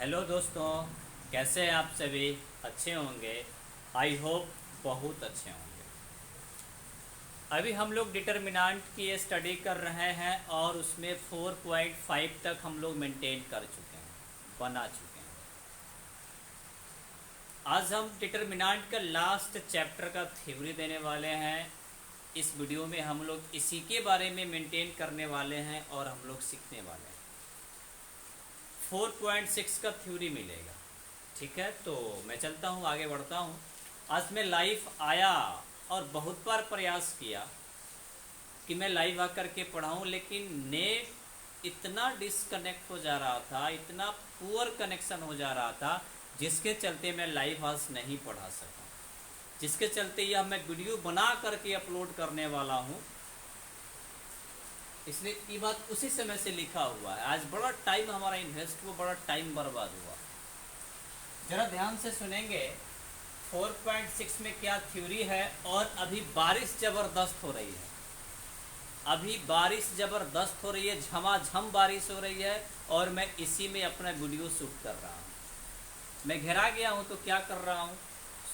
Hello दोस्तों, कैसे हैं आप सभी? अच्छे होंगे। आई होप बहुत अच्छे होंगे। अभी हम लोग डिटर्मिनेंट की स्टडी कर रहे हैं और उसमें 4.5 तक हम लोग मेंटेन कर चुके हैं, बना चुके हैं। आज हम डिटर्मिनेंट का लास्ट चैप्टर का थ्योरी देने वाले हैं। इस वीडियो में हम लोग इसी के बारे में मेंटेन करने वाले हैं और हम लोग सीखने वाले हैं। 4.6 का थ्योरी मिलेगा। ठीक है, तो मैं चलता हूँ, आगे बढ़ता हूँ। आज मैं लाइव आया और बहुत बार प्रयास किया कि मैं लाइव आकर के पढ़ाऊँ, लेकिन नेट इतना डिसकनेक्ट हो जा रहा था, इतना पुअर कनेक्शन हो जा रहा था, जिसके चलते मैं लाइव आज नहीं पढ़ा सका। जिसके चलते यह मैं वीडियो बना करके अपलोड करने वाला हूँ। इसलिए ये बात उसी समय से लिखा हुआ है। आज बड़ा टाइम हमारा इन्वेस्ट हुआ, बड़ा टाइम बर्बाद हुआ। जरा ध्यान से सुनेंगे 4.6 में क्या थ्योरी है। और अभी बारिश ज़बरदस्त हो रही है, अभी बारिश ज़बरदस्त हो रही है, झमाझम बारिश हो रही है और मैं इसी में अपना वीडियो शूट कर रहा हूँ। मैं घिरा गया हूँ तो क्या कर रहा हूँ,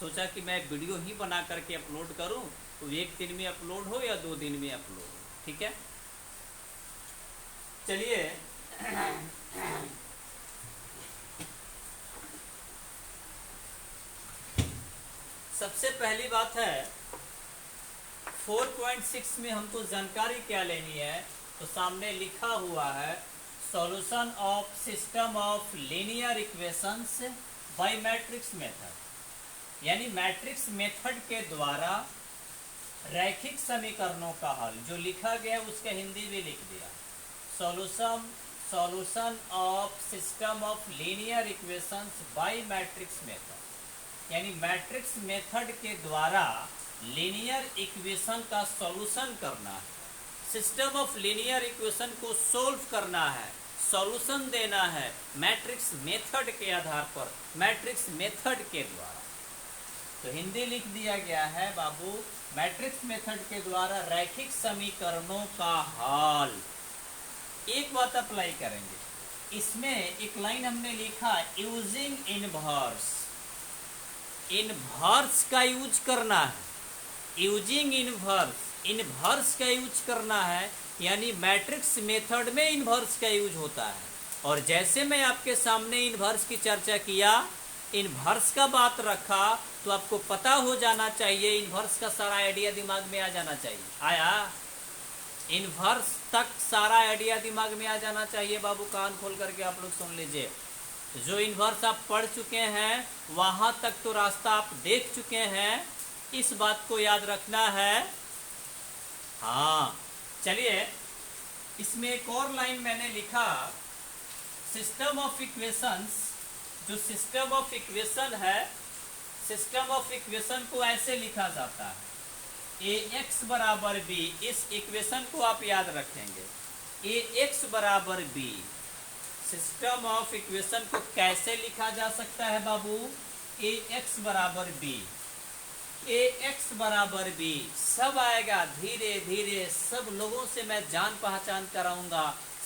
सोचा कि मैं वीडियो ही बना करके अपलोड करूँ, तो एक दिन में अपलोड हो या 2 दिन में अपलोड हो। ठीक है, चलिए। सबसे पहली बात है 4.6 में हमको जानकारी क्या लेनी है, तो सामने लिखा हुआ है solution of system of linear equations bye matrix method. यानी मैट्रिक्स मेथड के द्वारा रैखिक समीकरणों का हल। जो लिखा गया उसका हिंदी भी लिख दिया। Solution of system of linear equations bye matrix method. यानी मैट्रिक्स मेथड के द्वारा लीनियर इक्वेशन का सॉल्यूशन करना है, सिस्टम ऑफ लीनियर इक्वेशन को सोल्व करना है, सॉल्यूशन देना है मैट्रिक्स मेथड के आधार पर, मैट्रिक्स मेथड के द्वारा। तो हिंदी लिख दिया गया है बाबू, मैट्रिक्स मेथड के द्वारा रैखिक समीकरणों का हल। एक बात अप्लाई करेंगे, इसमें एक लाइन हमने लिखा यूजिंग इनवर्स। इनवर्स का यूज करना है, यूजिंग इनवर्स, इनवर्स का यूज करना है। यानी मैट्रिक्स मेथड में इनवर्स का यूज होता है। और जैसे मैं आपके सामने इनवर्स की चर्चा किया, इनवर्स का बात रखा, तो आपको पता हो जाना चाहिए, इनवर्स का सारा आइडिया दिमाग में आ जाना चाहिए। आया? इनवर्स तक सारा आइडिया दिमाग में आ जाना चाहिए बाबू। कान खोल करके आप लोग सुन लीजिए। जो इनवर्स आप पढ़ चुके हैं वहां तक तो रास्ता आप देख चुके हैं, इस बात को याद रखना है। हाँ, चलिए, इसमें एक और लाइन मैंने लिखा, सिस्टम ऑफ इक्वेशंस। जो सिस्टम ऑफ इक्वेशन है, सिस्टम ऑफ इक्वेशन को ऐसे लिखा जाता है ax बराबर b। इस इक्वेशन को आप याद रखेंगे, ax बराबर b। सिस्टम ऑफ इक्वेशन को कैसे लिखा जा सकता है बाबू? ax बराबर b, ax बराबर b। सब आएगा धीरे धीरे, सब लोगों से मैं जान पहचान कराऊंगा,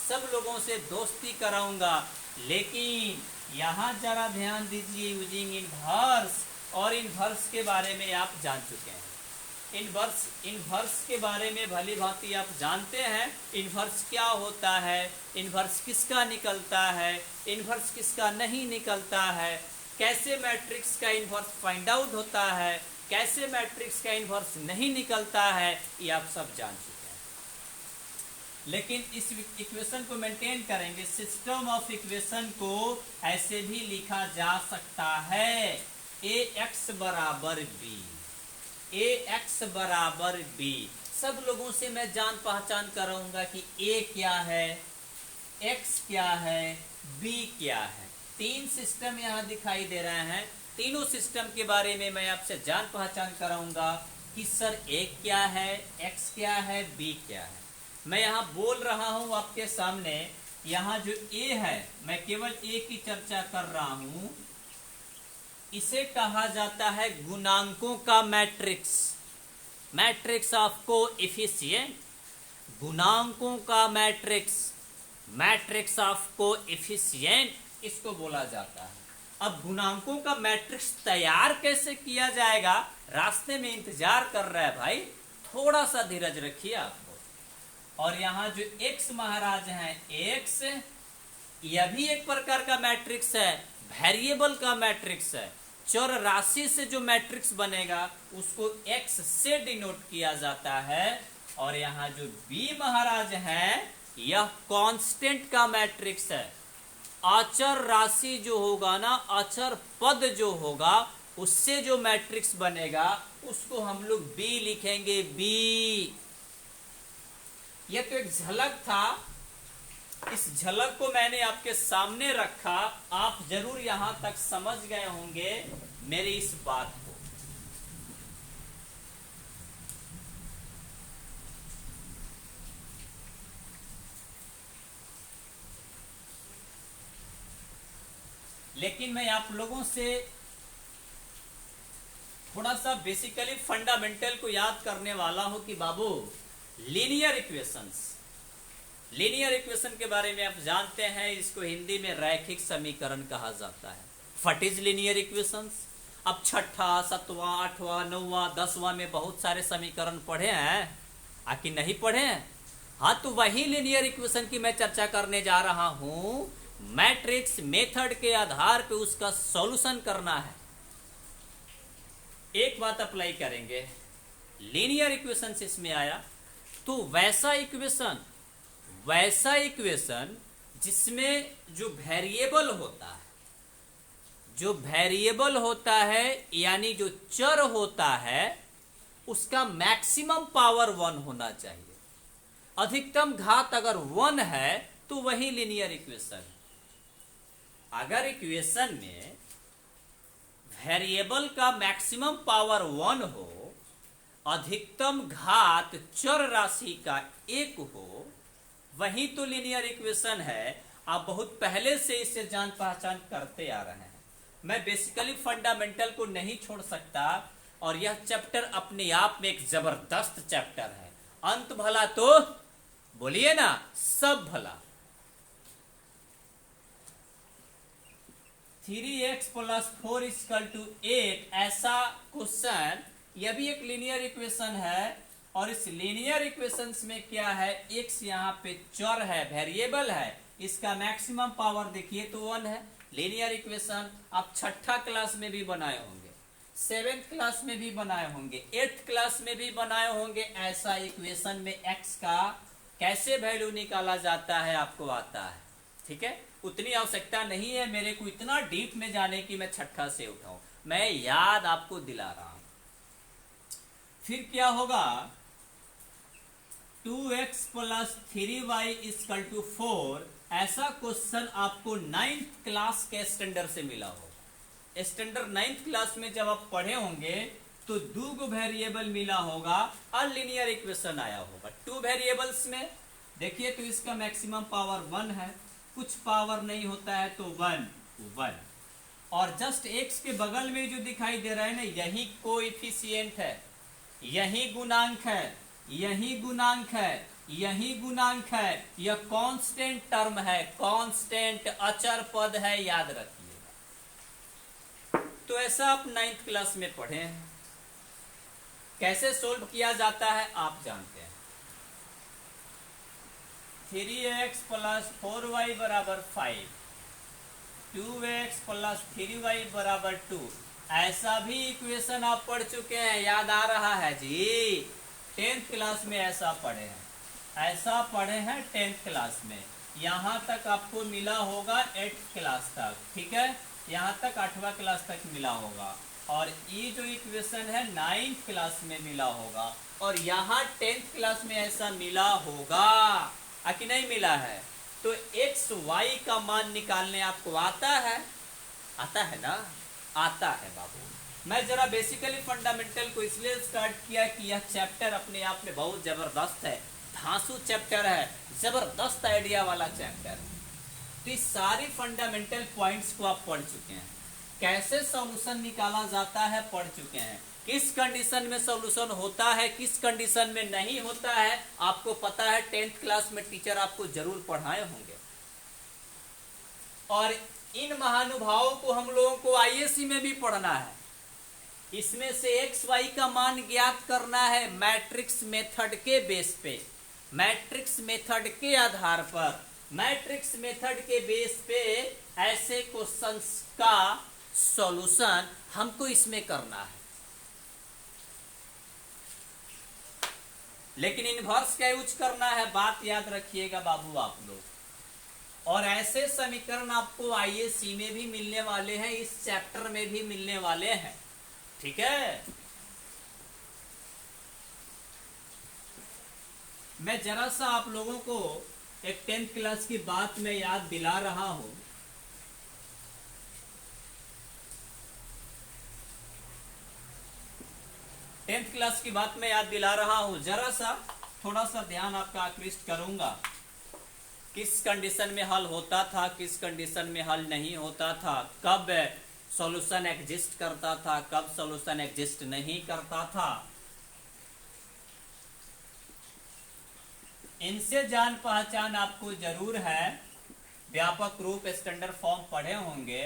सब लोगों से दोस्ती कराऊंगा। लेकिन यहाँ जरा ध्यान दीजिए, यूजिंग इनवर्स। और इनवर्स के बारे में आप जान चुके हैं। इनवर्स के बारे में भली भांति आप जानते हैं। इनवर्स क्या होता है, इनवर्स किसका निकलता है, इनवर्स किसका नहीं निकलता है, कैसे मैट्रिक्स का इनवर्स फाइंड आउट होता है, कैसे मैट्रिक्स का इनवर्स नहीं निकलता है, ये आप सब जान चुके हैं। लेकिन इस इक्वेशन को मेंटेन करेंगे। सिस्टम ऑफ इक्वेशन को ऐसे भी लिखा जा सकता है, ax बराबर b, ax बराबर b। सब लोगों से मैं जान पहचान कराऊंगा कि a क्या है, x क्या है, b क्या है। 3 सिस्टम यहाँ दिखाई दे रहे हैं। तीनों सिस्टम के बारे में मैं आपसे जान पहचान कराऊंगा कि सर a क्या है, x क्या है, b क्या है। मैं यहाँ बोल रहा हूँ आपके सामने, यहाँ जो a है, मैं केवल a की चर्चा कर रहा हूँ। इसे कहा जाता है गुणांकों का मैट्रिक्स, मैट्रिक्स ऑफ कोएफिशिएंट। गुणांकों का मैट्रिक्स, मैट्रिक्स ऑफ कोएफिशिएंट इसको बोला जाता है। अब गुणांकों का मैट्रिक्स तैयार कैसे किया जाएगा, रास्ते में इंतजार कर रहा है भाई, थोड़ा सा धीरज रखिए आपको। और यहां जो x महाराज हैं, x यह भी एक प्रकार का मैट्रिक्स है, वेरिएबल का मैट्रिक्स है। चर राशि से जो मैट्रिक्स बनेगा उसको x से डिनोट किया जाता है। और यहां जो b महाराज हैं, यह कांस्टेंट का मैट्रिक्स है। अचर राशि जो होगा ना, अचर पद जो होगा, उससे जो मैट्रिक्स बनेगा उसको हम लोग b लिखेंगे, b। यह तो एक झलक था, इस झलक को मैंने आपके सामने रखा। आप जरूर यहां तक समझ गए होंगे मेरी इस बात को। लेकिन मैं आप लोगों से थोड़ा सा बेसिकली फंडामेंटल को याद करने वाला हूं कि बाबू, लीनियर इक्वेशंस, लीनियर इक्वेशन के बारे में आप जानते हैं, इसको हिंदी में रैखिक समीकरण कहा जाता है। What is linear equations? अब छठा, सातवां, आठवां, नौवां, 10वां में बहुत सारे समीकरण पढ़े हैं, आखिर नहीं पढ़े हैं? हाँ, तो वही लीनियर इक्वेशन की मैं चर्चा करने जा रहा हूं। मैट्रिक्स मेथड के आधार पे उसका सॉल्यूशन करना है। एक बात अप्लाई करेंगे, लीनियर इक्वेशन इसमें आया तो वैसा इक्वेशन जिसमें जो वेरिएबल होता है, यानी जो चर होता है, उसका मैक्सिमम पावर 1 होना चाहिए। अधिकतम घात अगर 1 है तो वही लीनियर इक्वेशन है। अगर इक्वेशन में वेरिएबल का मैक्सिमम पावर 1 हो, अधिकतम घात चर राशि का 1 हो, वही तो लीनियर इक्वेशन है। आप बहुत पहले से इससे जान पहचान करते आ रहे हैं। मैं बेसिकली फंडामेंटल को नहीं छोड़ सकता, और यह चैप्टर अपने आप में एक जबरदस्त चैप्टर है। अंत भला तो बोलिए ना, सब भला। 3x + 4 = 8, ऐसा क्वेश्चन, यह भी एक लीनियर इक्वेशन है। और इस लीनियर इक्वेशंस में क्या है, x यहाँ पे चर है, वेरिएबल है, इसका मैक्सिमम पावर देखिए तो 1 है। लीनियर इक्वेशन आप छठा क्लास में भी बनाए होंगे, 7th क्लास में भी बनाए होंगे, 8th क्लास में भी बनाए होंगे। ऐसा इक्वेशन में x का कैसे वैल्यू निकाला जाता है आपको आता है, ठीक है। उतनी आवश्यकता नहीं है मेरे को इतना डीप में जाने की मैं छठा से उठाऊं, मैं याद आपको दिला रहा हूं। फिर क्या होगा, 2x + 3y = 4, ऐसा क्वेश्चन आपको 9th क्लास के स्टैंडर्ड से मिला होगा। स्टैंडर्ड 9th क्लास में जब आप पढ़े होंगे तो 2 वेरिएबल मिला होगा और लीनियर इक्वेशन आया होगा। 2 वेरिएबल्स में देखिए तो इसका मैक्सिमम पावर 1 है, कुछ पावर नहीं होता है तो 1, और जस्ट x के बगल में जो दिखाई दे रहा है ना, यही कोएफिशिएंट है, यही गुणांक है, यही गुणांक है, यही गुणांक है। यह कांस्टेंट टर्म है, कांस्टेंट अचर पद है, याद रखिएगा। तो ऐसा आप 9th क्लास में पढ़े हैं। कैसे सोल्व किया जाता है आप जानते हैं। 3x + 4y = 5, 2x + 3y = 2, ऐसा भी इक्वेशन आप पढ़ चुके हैं, याद आ रहा है जी। 10th क्लास में ऐसा पढ़े हैं, ऐसा पढ़े हैं 10th क्लास में। यहां तक आपको मिला होगा 8th क्लास तक, ठीक है, यहां तक 8वां क्लास तक मिला होगा। और ये जो इक्वेशन है 9th क्लास में मिला होगा, और यहाँ 10th क्लास में ऐसा मिला होगा कि नहीं मिला है। तो x y का मान निकालने आपको आता है, आता है ना, आता है बाबू। मैं जरा बेसिकली फंडामेंटल को इसलिए स्टार्ट किया कि यह चैप्टर अपने आप में बहुत जबरदस्त है, धांसू चैप्टर है, जबरदस्त आइडिया वाला चैप्टर है। तो इस सारी फंडामेंटल पॉइंट्स को आप पढ़ चुके हैं, कैसे सॉल्यूशन निकाला जाता है पढ़ चुके हैं, किस कंडीशन में सॉल्यूशन होता है, किस कंडीशन में नहीं होता है आपको पता है। 10th क्लास में टीचर आपको जरूर पढ़ाए होंगे। और इन महानुभावों को हम लोगों को आईएससी में भी पढ़ना है। इसमें से एक्स वाई का मान ज्ञात करना है मैट्रिक्स मेथड के बेस पे, मैट्रिक्स मेथड के आधार पर, मैट्रिक्स मेथड के बेस पे ऐसे क्वेश्चंस का सॉल्यूशन हमको इसमें करना है। लेकिन इनवर्स का यूज करना है, बात याद रखिएगा बाबू आप लोग। और ऐसे समीकरण आपको आईएससी में भी मिलने वाले हैं, इस चैप्टर में भी मिलने वाले हैं, ठीक है। मैं जरा सा आप लोगों को एक 10th क्लास की बात में याद दिला रहा हूं। टेंथ क्लास की बात में याद दिला रहा हूं, जरा सा थोड़ा सा ध्यान आपका आकृष्ट करूंगा। किस कंडीशन में हल होता था, किस कंडीशन में हल नहीं होता था, कब सॉल्यूशन एग्जिस्ट करता था, कब सॉल्यूशन एग्जिस्ट नहीं करता था। इनसे जान पहचान आपको जरूर है, व्यापक रूप स्टैंडर्ड फॉर्म पढ़े होंगे।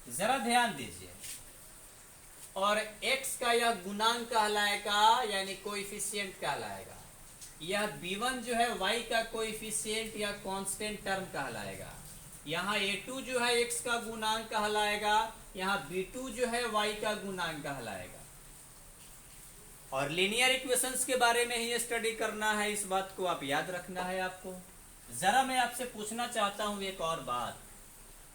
जरा ध्यान दीजिए। और x का यह गुणांक कहलाएगा, यानी कोएफिशिएंट कहलाएगा। यह b1 जो है y का कोएफिशिएंट या कांस्टेंट टर्म कहलाएगा। यहाँ a2 जो है x का गुणांक कहलाएगा, यहाँ b2 जो है y का गुणांक कहलाएगा। और लीनियर इक्वेशंस के बारे में ही स्टडी करना है, इस बात को आप याद रखना है आपको। जरा मैं आपसे पूछना चाहता हूं एक और बात।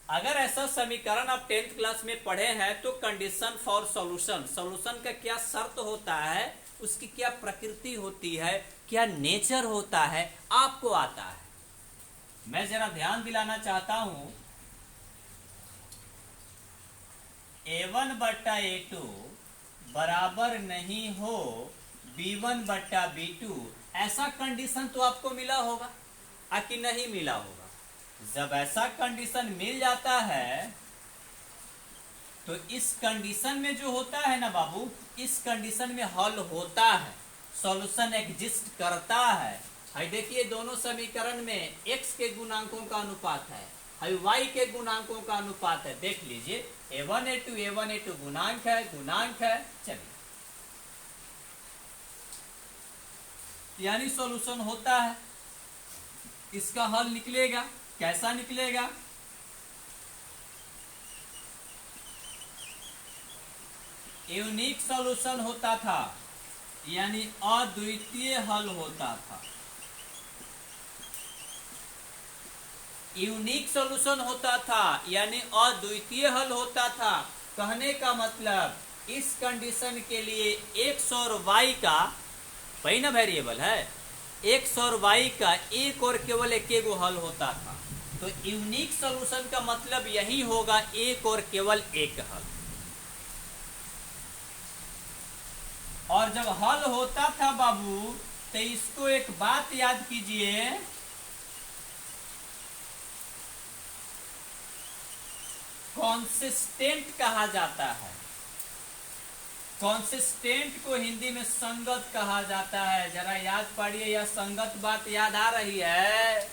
अगर ऐसा समीकरण आप 10th क्लास में पढ़े हैं तो कंडीशन फॉर सॉल्यूशन, सॉल्यूशन का क्या शर्त होता है, उसकी क्या प्रकृति होती है, क्या नेचर होता है, आपको आता है। मैं जरा ध्यान दिलाना चाहता हूं, a1 बट्टा a2 बराबर नहीं हो b1 बट्टा b2, ऐसा कंडीशन तो आपको मिला होगा कि नहीं मिला होगा। जब ऐसा कंडीशन मिल जाता है तो इस कंडीशन में जो होता है ना बाबू, इस कंडीशन में हल होता है, सॉल्यूशन एग्जिस्ट करता है। देखिए दोनों समीकरण में x के गुणांकों का अनुपात है, y के गुणांकों का अनुपात है। देख लीजिए a1 a2 गुणांक है, गुणांक है। चलिए, यानी सॉल्यूशन होता है, इसका हल निकलेगा। कैसा निकलेगा? यूनिक सॉल्यूशन होता था, यानी अद्वितीय हल होता था। यूनिक सॉल्यूशन होता था यानी अद्वितीय हल होता था। कहने का मतलब इस कंडीशन के लिए x और y का वही ना वेरिएबल है, x और y का एक और केवल एक गो हल होता था। तो यूनिक सॉल्यूशन का मतलब यही होगा, एक और केवल एक हल। और जब हल होता था बाबू, तो इसको एक बात याद कीजिए, कॉन्सिस्टेंट कहा जाता है। कॉन्सिस्टेंट को हिंदी में संगत कहा जाता है। जरा याद पढ़िए, यह संगत बात याद आ रही है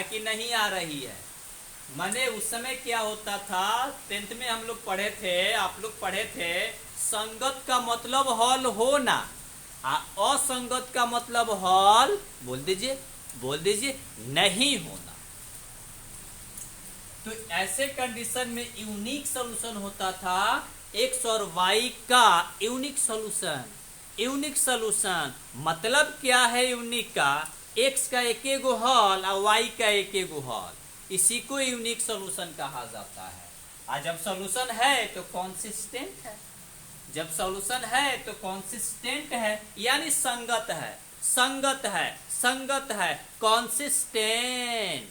कि नहीं आ रही है? माने उस समय क्या होता था, 10th में हम लोग पढ़े थे, आप लोग पढ़े थे, संगत का मतलब हल होना, असंगत का मतलब हल बोल दीजिए नहीं होना। तो ऐसे कंडीशन में यूनिक सॉल्यूशन होता था, x और y का यूनिक सॉल्यूशन। यूनिक सॉल्यूशन मतलब क्या है यूनिक का? x का एक गो हल और y का एक गो हल, इसी को यूनिक सॉल्यूशन कहा जाता है। और जब सॉल्यूशन है तो कॉन्सिस्टेंट है, जब सॉल्यूशन है तो कॉन्सिस्टेंट है, यानी संगत है, संगत है, संगत है, कॉन्सिस्टेंट,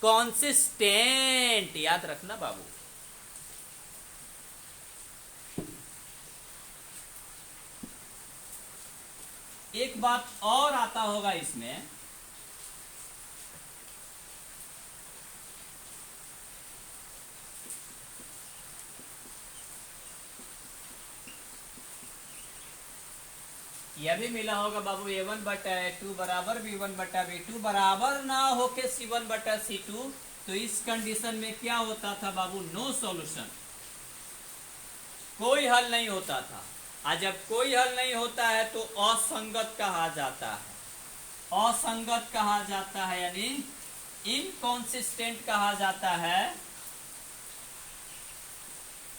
कॉन्सिस्टेंट। याद रखना बाबू। एक बात और आता होगा इसमें, यह भी मिला होगा बाबू A1 बटा A2 बराबर B1 बटा B2 बराबर ना होके C1 बटा C2। तो इस कंडीशन में क्या होता था बाबू? नो सॉल्यूशन, कोई हल नहीं होता था। आज जब कोई हल नहीं होता है तो असंगत कहा जाता है, असंगत कहा जाता है, यानी इनकॉन्सिस्टेंट कहा जाता है,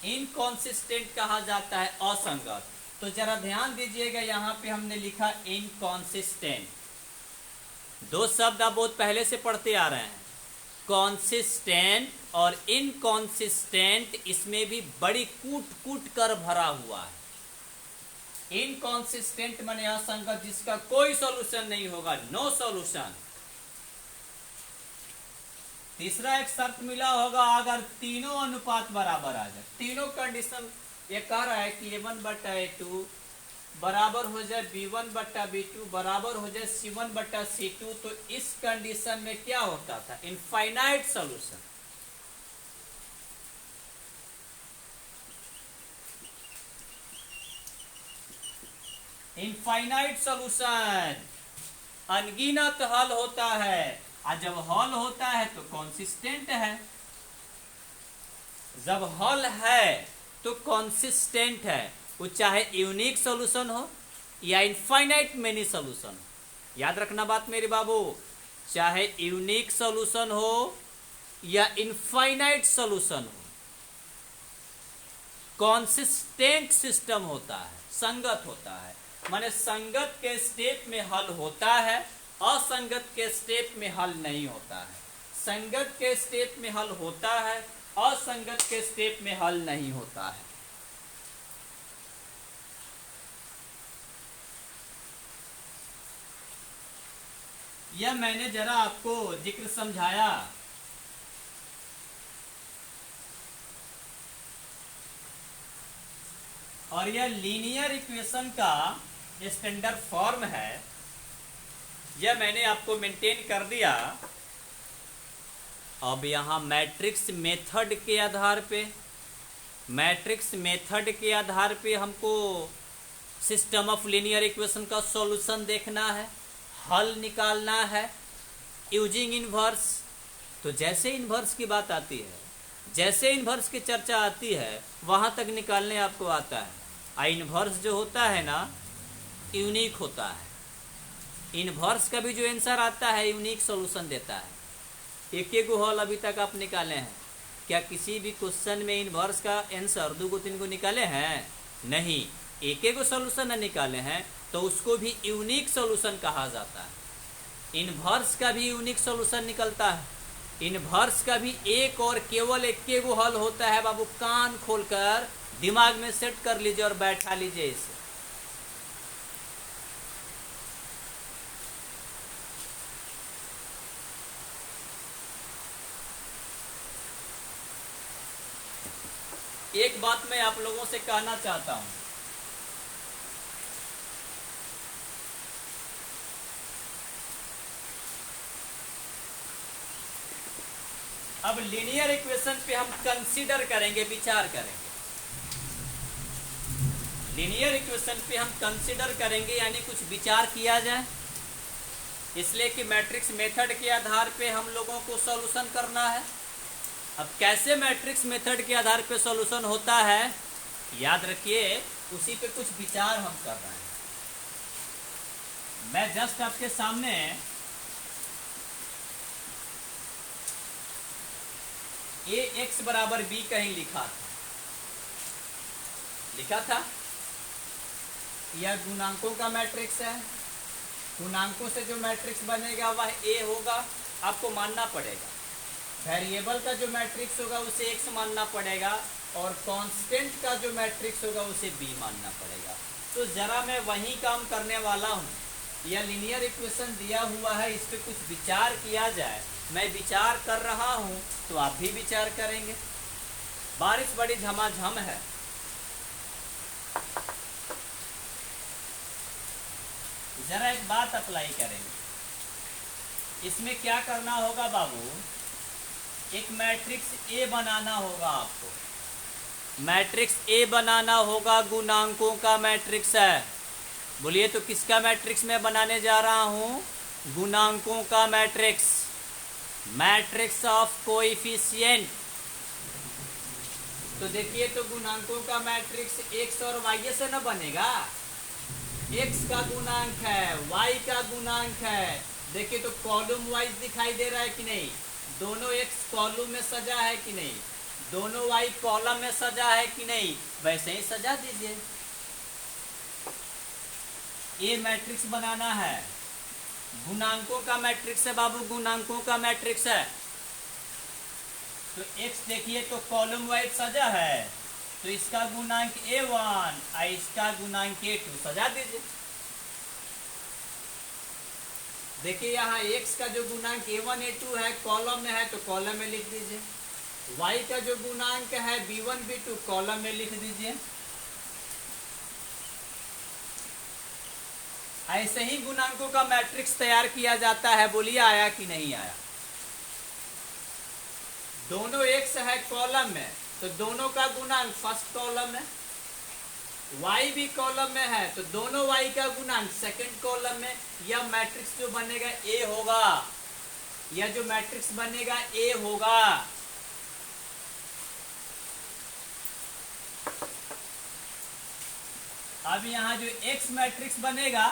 इनकॉन्सिस्टेंट कहा जाता है, असंगत। तो जरा ध्यान दीजिएगा, यहां पे हमने लिखा इनकॉन्सिस्टेंट। दो शब्द आप बहुत पहले से पढ़ते आ रहे हैं, कॉन्सिस्टेंट और इनकॉन्सिस्टेंट, इसमें भी बड़ी कूट कूट कर भरा हुआ है। इनकॉन्सिस्टेंट माने असंगत, जिसका कोई सॉल्यूशन नहीं होगा, नो सॉल्यूशन। तीसरा एक शर्त मिला होगा, अगर तीनों अनुपात बराबर आ जाए, तीनों कंडीशन ये कह रहा है कि A1 बटा A2 बराबर हो जाए B1 बटा B2 बराबर हो जाए C1 बटा C2। तो इस कंडीशन में क्या होता था? Infinite solution. इनफाइनाइट सॉल्यूशन, अनगिनत हल होता है। और जब हल होता है तो कॉन्सिस्टेंट है, जब हल है तो कॉन्सिस्टेंट है, वो चाहे यूनिक सॉल्यूशन हो या इनफाइनाइट मेनी सॉल्यूशन हो। याद रखना बात मेरे बाबू, चाहे यूनिक सॉल्यूशन हो या इनफाइनाइट सॉल्यूशन हो, कॉन्सिस्टेंट सिस्टम होता है, संगत होता है। माने संगत के स्टेप में हल होता है, असंगत के स्टेप में हल नहीं होता है। संगत के स्टेप में हल होता है, असंगत के स्टेप में हल नहीं होता है। यह मैंने जरा आपको जिक्र समझाया। और यह लीनियर इक्वेशन का स्टैंडर्ड फॉर्म है, यह मैंने आपको मेंटेन कर दिया। अब यहां मैट्रिक्स मेथड के आधार पे, मैट्रिक्स मेथड के आधार पे हमको सिस्टम ऑफ लीनियर इक्वेशन का सॉल्यूशन देखना है, हल निकालना है यूजिंग इनवर्स। तो जैसे इनवर्स की बात आती है, जैसे इनवर्स की चर्चा आती है, वहां तक निकालने आपको आता है। इनवर्स जो होता है ना, यूनिक होता है। इनवर्स का भी जो आंसर आता है यूनिक सॉल्यूशन देता है। एक एक हल अभी तक आप निकाले हैं क्या? किसी भी क्वेश्चन में इनवर्स का आंसर 2 को 3 को निकाले हैं? नहीं, एक एक सॉल्यूशन न निकाले हैं तो उसको भी यूनिक सॉल्यूशन कहा जाता है। इनवर्स का भी यूनिक सॉल्यूशन निकलता है। इनवर्स का भी एक और केवल एक हल होता है बाबू। कान खोलकर दिमाग में सेट कर लीजिए और बैठा लीजिए इसे। एक बात मैं आप लोगों से कहना चाहता हूं, अब लीनियर इक्वेशन पे हम कंसीडर करेंगे, विचार करेंगे। लीनियर इक्वेशन पे हम कंसीडर करेंगे यानी कुछ विचार किया जाए, इसलिए कि मैट्रिक्स मेथड के आधार पे हम लोगों को सॉल्यूशन करना है। अब कैसे मैट्रिक्स मेथड के आधार पे सॉल्यूशन होता है, याद रखिए, उसी पे कुछ विचार हम कर रहे हैं। मैं जस्ट आपके सामने ax बराबर b कहीं लिखा था। यह गुणांकों का मैट्रिक्स है। गुणांकों से जो मैट्रिक्स बनेगा वह a होगा, आपको मानना पड़ेगा। वेरिएबल का जो मैट्रिक्स होगा उसे x मानना पड़ेगा, और कांस्टेंट का जो मैट्रिक्स होगा उसे b मानना पड़ेगा। तो जरा मैं वही काम करने वाला हूँ। यह लीनियर इक्वेशन दिया हुआ है, इस पे कुछ विचार किया जाए। मैं विचार कर रहा हूँ तो आप भी विचार करेंगे। बारिश बड़ी झमाझम है। जरा एक बात अप्लाई करेंगे। इसमें क्या करना होगा बाबू, एक मैट्रिक्स A बनाना होगा आपको। मैट्रिक्स A बनाना होगा, गुणांकों का मैट्रिक्स है। बोलिए तो किसका मैट्रिक्स मैं बनाने जा रहा हूं? गुणांकों का मैट्रिक्स, मैट्रिक्स ऑफ कोएफिशिएंट। तो देखिए तो गुणांकों का मैट्रिक्स x और y से ना बनेगा। x का गुणांक है, y का गुणांक है। देखिए तो कॉलम वाइज दिखाई दे रहा है कि नहीं? दोनों x कॉलम में सजा है कि नहीं? दोनों y कॉलम में सजा है कि नहीं? वैसे ही सजा दीजिए। ये मैट्रिक्स बनाना है, गुणांकों का मैट्रिक्स है बाबू, गुणांकों का मैट्रिक्स है। तो x देखिए तो कॉलम वाइज सजा है, तो इसका गुणांक a1 और इसका गुणांक a2 सजा दीजिए। देखिए यहाँ x का जो गुणांक a1 a2 है कॉलम में है, तो कॉलम में लिख दीजिए। y का जो गुणांक है b1 b2 कॉलम में लिख दीजिए। ऐसे ही गुणांकों का मैट्रिक्स तैयार किया जाता है। बोलिए आया कि नहीं आया? दोनों x है कॉलम में, तो दोनों का गुणांक फर्स्ट कॉलम में, y भी कॉलम में है तो दोनों y का गुणांक सेकंड कॉलम में। यह मैट्रिक्स जो बनेगा A होगा, यह जो मैट्रिक्स बनेगा A होगा। अब यहां जो x मैट्रिक्स बनेगा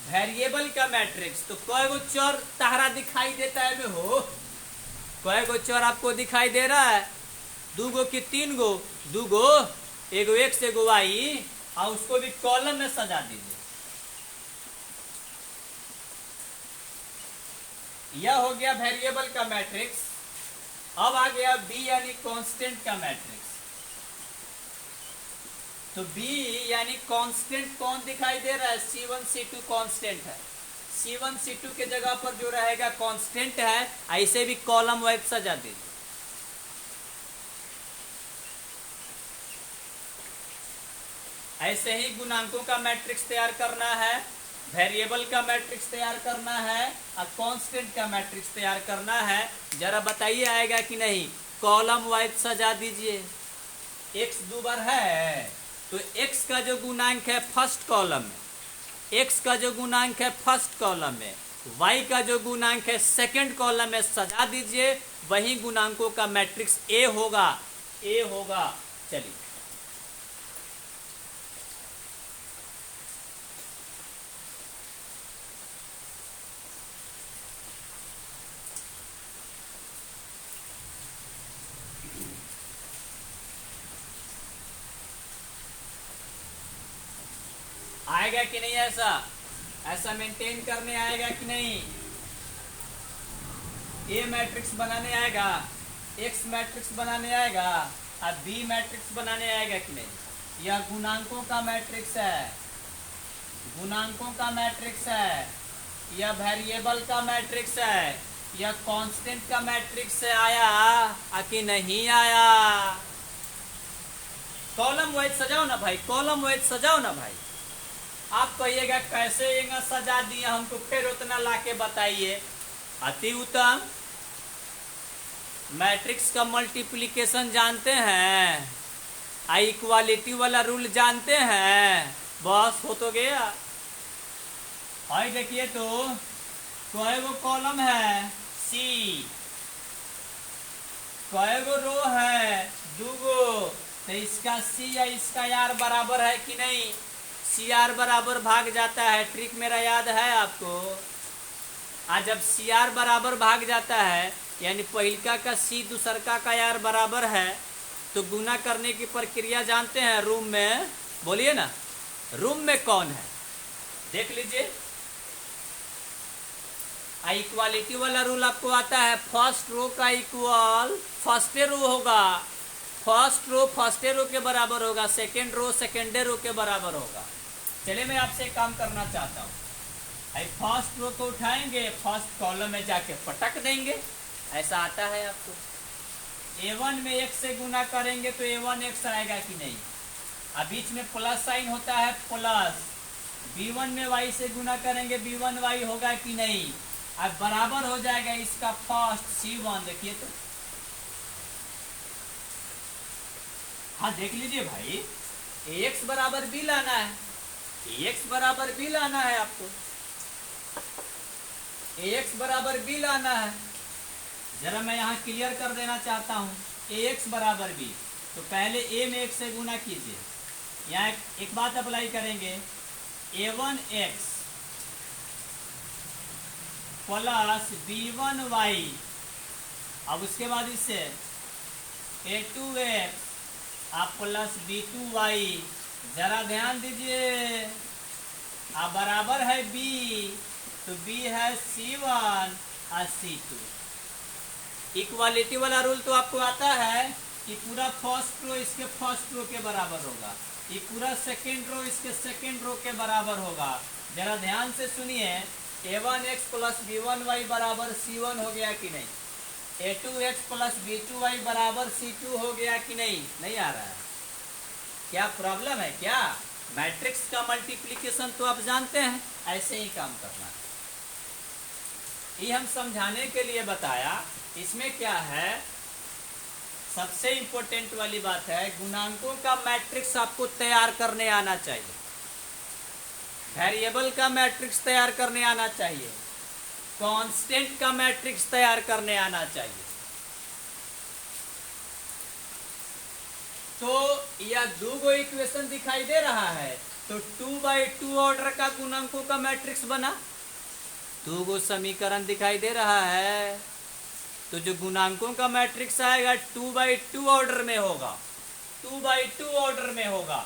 वेरिएबल का मैट्रिक्स, तो कोई गो चर तारा दिखाई देता है में हो? कोई गो चर आपको दिखाई दे रहा है? 2 गो कि 3 गो? 2 गो, एगो x एगो y, और उसको भी कॉलम में सजा दीजिए। यह हो गया वेरिएबल का मैट्रिक्स। अब आ गया b यानी कांस्टेंट का मैट्रिक्स। तो b यानी कांस्टेंट कौन दिखाई दे रहा है? c1 c2 कांस्टेंट है। c1 c2 के जगह पर जो रहेगा कांस्टेंट है, ऐसे भी कॉलम वाइज सजा दीजिए। ऐसे ही गुणांकों का मैट्रिक्स तैयार करना है, वेरिएबल का मैट्रिक्स तैयार करना है और कांस्टेंट का मैट्रिक्स तैयार करना है। जरा बताइए आएगा कि नहीं? कॉलम वाइज सजा दीजिए। x 2 बार है तो x का जो गुणांक है फर्स्ट कॉलम में, x का जो गुणांक है फर्स्ट कॉलम में, y का जो गुणांक है सेकंड कॉलम में सजा दीजिए। वही गुणांकों का मैट्रिक्स A होगा, A होगा। चलिए आएगा कि नहीं? ऐसा मेंटेन करने आएगा कि नहीं? ए मैट्रिक्स बनाने आएगा, एक्स मैट्रिक्स बनाने आएगा और बी मैट्रिक्स बनाने आएगा कि नहीं? यह गुणांकों का मैट्रिक्स है, गुणांकों का मैट्रिक्स है। यह वेरिएबल का मैट्रिक्स है, यह कांस्टेंट का मैट्रिक्स है। आया कि नहीं आया? कॉलम वाइज सजाओ ना भाई, कॉलम वाइज सजाओ ना भाई। आप कहिएगा कैसे ये सजा दिया हमको, फिर उतना लाके बताइए। अति उत्तम। मैट्रिक्स का मल्टीप्लिकेशन जानते हैं, इक्वालिटी वाला रूल जानते हैं, बस हो तो गया। भाई देखिए तो कोई वो कॉलम है C, कोई वो रो है 2 गो, तो इसका C या इसका R बराबर है कि नहीं? CR बराबर भाग जाता है। ट्रिक मेरा याद है आपको? आज जब CR बराबर भाग जाता है यानी पहिलका का C दूसरका का R बराबर है, तो गुना करने की प्रक्रिया जानते हैं रूम में? बोलिए ना, रूम में कौन है? देख लीजिए। इक्वालिटी वाला रूल आपको आता है, फर्स्ट रो का इक्वल फर्स्ट रो होगा, फर्स्ट रो फर्स्ट रो के बराबर होगा, सेकेंड रो सेकेंड रो के बराबर होगा। चलिए मैं आपसे एक काम करना चाहता हूँ, फर्स्ट रो को उठाएंगे, फर्स्ट कॉलम में जाके पटक देंगे। ऐसा आता है आपको? A1 में x से गुना करेंगे तो A1x आएगा कि नहीं? अब बीच में प्लस साइन होता है, प्लस। B1 में y से गुना करेंगे B1y होगा कि नहीं? अब बराबर हो जाएगा इसका फर्स्ट C1। देखिए तो, हाँ देख लीजिए भाई, ax बराबर b लाना है। एक्स बराबर बी लाना है आपको, एक्स बराबर बी लाना है। जरा मैं यहाँ क्लियर कर देना चाहता हूँ, एक्स बराबर बी, तो पहले ए में एक से गुना कीजिए। यहाँ एक बात अप्लाई करेंगे, a1x प्लस b1y, अब उसके बाद इससे a2x आप प्लस b2y, जरा ध्यान दीजिए, अब बराबर है b, तो b है c1 और c2। इक्वालिटी वाला रूल तो आपको आता है कि पूरा फर्स्ट रो इसके फर्स्ट रो के बराबर होगा, ये पूरा सेकेंड रो इसके सेकेंड रो के बराबर होगा। जरा ध्यान से सुनिए, a1x प्लस b1y बराबर c1 हो गया कि नहीं, a2x प्लस b2y बराबर c2 हो गया कि नहीं, नहीं आ रहा है, क्या प्रॉब्लम है क्या? मैट्रिक्स का मल्टीप्लिकेशन तो आप जानते हैं, ऐसे ही काम करना है, ये हम समझाने के लिए बताया। इसमें क्या है, सबसे इंपॉर्टेंट वाली बात है, गुणांकों का मैट्रिक्स आपको तैयार करने आना चाहिए, वेरिएबल का मैट्रिक्स तैयार करने आना चाहिए, कांस्टेंट का मैट्रिक्स तैयार करने आना चाहिए। तो यह दो इक्वेशन दिखाई दे रहा है, तो 2/2 ऑर्डर का गुणांकों का मैट्रिक्स बना, 2 समीकरण दिखाई दे रहा है, तो जो गुणांकों का मैट्रिक्स आएगा 2/2 ऑर्डर में होगा, 2/2 ऑर्डर में होगा।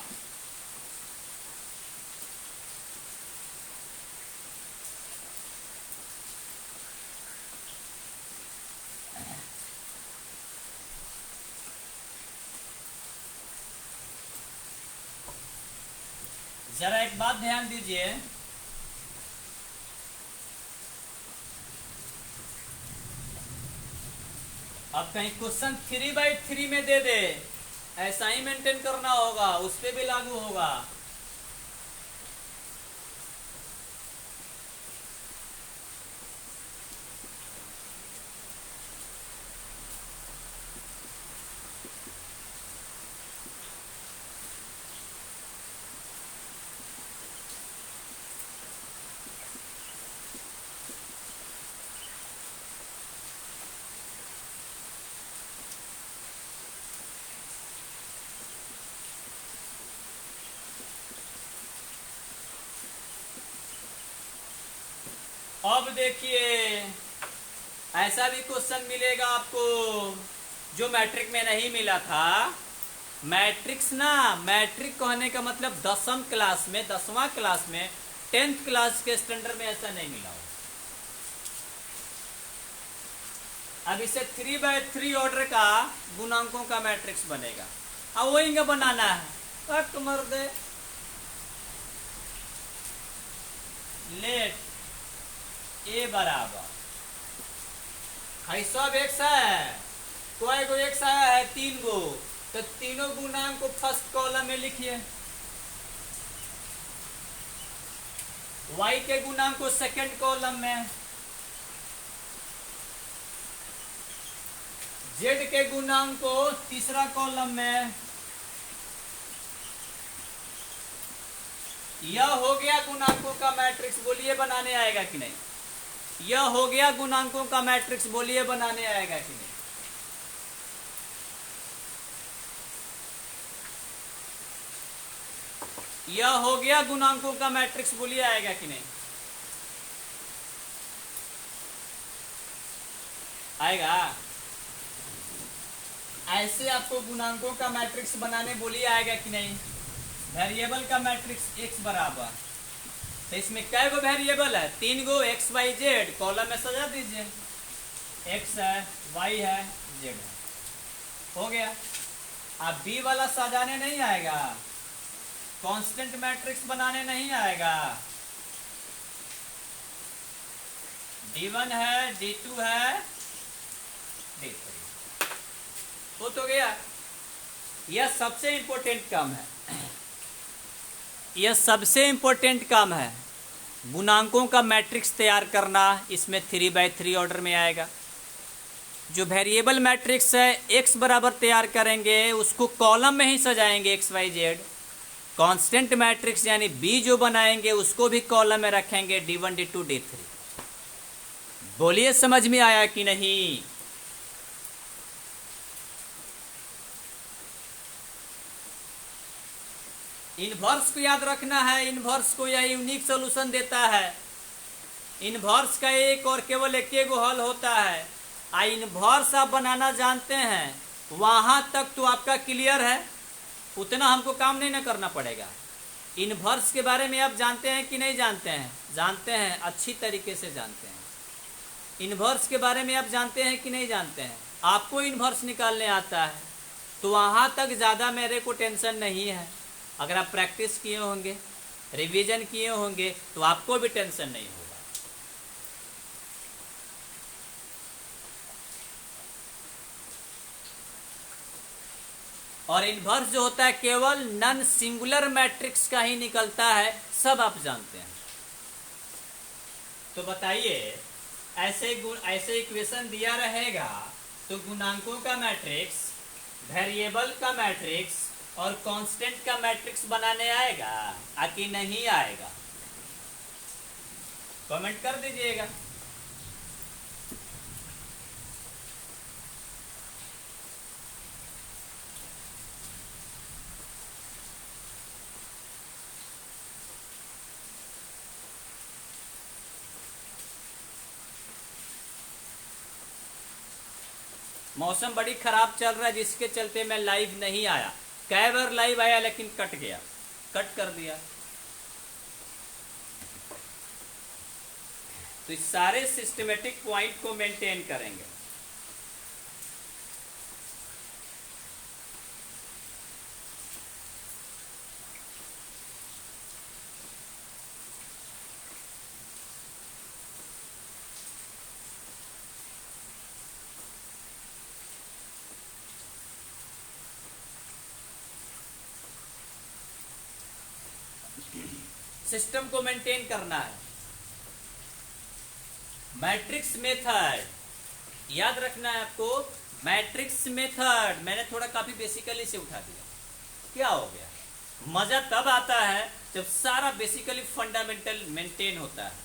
जरा एक बात ध्यान दीजिए, अब कहीं क्वेश्चन 3/3 में दे दे, ऐसा ही मेंटेन करना होगा, उस पर भी लागू होगा। अब देखिए, ऐसा भी क्वेश्चन मिलेगा आपको जो मैट्रिक में नहीं मिला था। मैट्रिक्स ना, मैट्रिक कहने का मतलब 10वीं क्लास में, 10वां क्लास में, 10th क्लास के स्टैंडर्ड में ऐसा नहीं मिला हो। अब इसे 3/3 ऑर्डर का गुणांकों का मैट्रिक्स बनेगा, अब वही का बनाना है। मर दे, लेट ए बराबर, सब एक्स है, कोई को एक्स आया है 3 गो, तो तीनों गुणांक को फर्स्ट कॉलम में लिखिए, y के गुणांक को सेकंड कॉलम में, z के गुणांक को तीसरा कॉलम में। यह हो गया गुणांकों का मैट्रिक्स, बोलिए बनाने आएगा कि नहीं? यह हो गया गुणांकों का मैट्रिक्स, बोलिए बनाने आएगा कि नहीं? यह हो गया गुणांकों का मैट्रिक्स, बोलिए आएगा कि नहीं? आएगा। ऐसे आपको गुणांकों का मैट्रिक्स बनाने, बोलिए आएगा कि नहीं? वेरिएबल का मैट्रिक्स x बराबर, तो इसमें कै गो वेरिएबल है? 3 गो, x y z, कॉलम में सजा दीजिए, x है, y है, z है, हो गया। अब b वाला सजाने नहीं आएगा, कांस्टेंट मैट्रिक्स बनाने नहीं आएगा, d1 है, d2 है, d3, हो तो गया। यह सबसे इंपॉर्टेंट काम है, यह सबसे इंपॉर्टेंट काम है, गुणांकों का मैट्रिक्स तैयार करना। इसमें 3/3 ऑर्डर में आएगा। जो वेरिएबल मैट्रिक्स है x बराबर तैयार करेंगे, उसको कॉलम में ही सजाएंगे, x y z, constant matrix यानी बी जो बनाएंगे उसको भी कॉलम में रखेंगे D1 D2 D3। बोलिए समझ में आया कि नहीं? इनवर्स को याद रखना है, इनवर्स को यह यूनिक सॉल्यूशन देता है। इनवर्स का एक और केवल एक गो हल होता है। इनवर्स आप बनाना जानते हैं, वहां तक तो आपका क्लियर है, उतना हमको काम नहीं ना करना पड़ेगा। इनवर्स के बारे में आप जानते हैं कि नहीं जानते हैं? जानते हैं, अच्छी तरीके से जानते हैं। इनवर्स के बारे में आप जानते हैं कि नहीं जानते हैं? आपको इनवर्स निकालने आता है, तो वहां तक ज़्यादा मेरे को टेंशन नहीं है। अगर आप प्रैक्टिस किए होंगे, रिवीजन किए होंगे, तो आपको भी टेंशन नहीं होगा। और इनवर्स जो होता है केवल नॉन सिंगुलर मैट्रिक्स का ही निकलता है, सब आप जानते हैं। तो बताइए, ऐसे इक्वेशन दिया रहेगा तो गुणांकों का मैट्रिक्स, वेरिएबल का मैट्रिक्स और कांस्टेंट का मैट्रिक्स बनाने आएगा कि नहीं आएगा? कमेंट कर दीजिएगा। मौसम बड़ी खराब चल रहा है, जिसके चलते मैं लाइव नहीं आया। कई बार लाइव आया लेकिन कट गया, कट कर दिया। तो इस सारे सिस्टमेटिक पॉइंट को मेंटेन करेंगे। सिस्टम को मेंटेन करना है। मैट्रिक्स मेथड याद रखना है आपको। मैट्रिक्स मेथड मैंने थोड़ा काफी बेसिकली से उठा दिया। क्या हो गया? मजा तब आता है जब सारा बेसिकली फंडामेंटल मेंटेन होता है।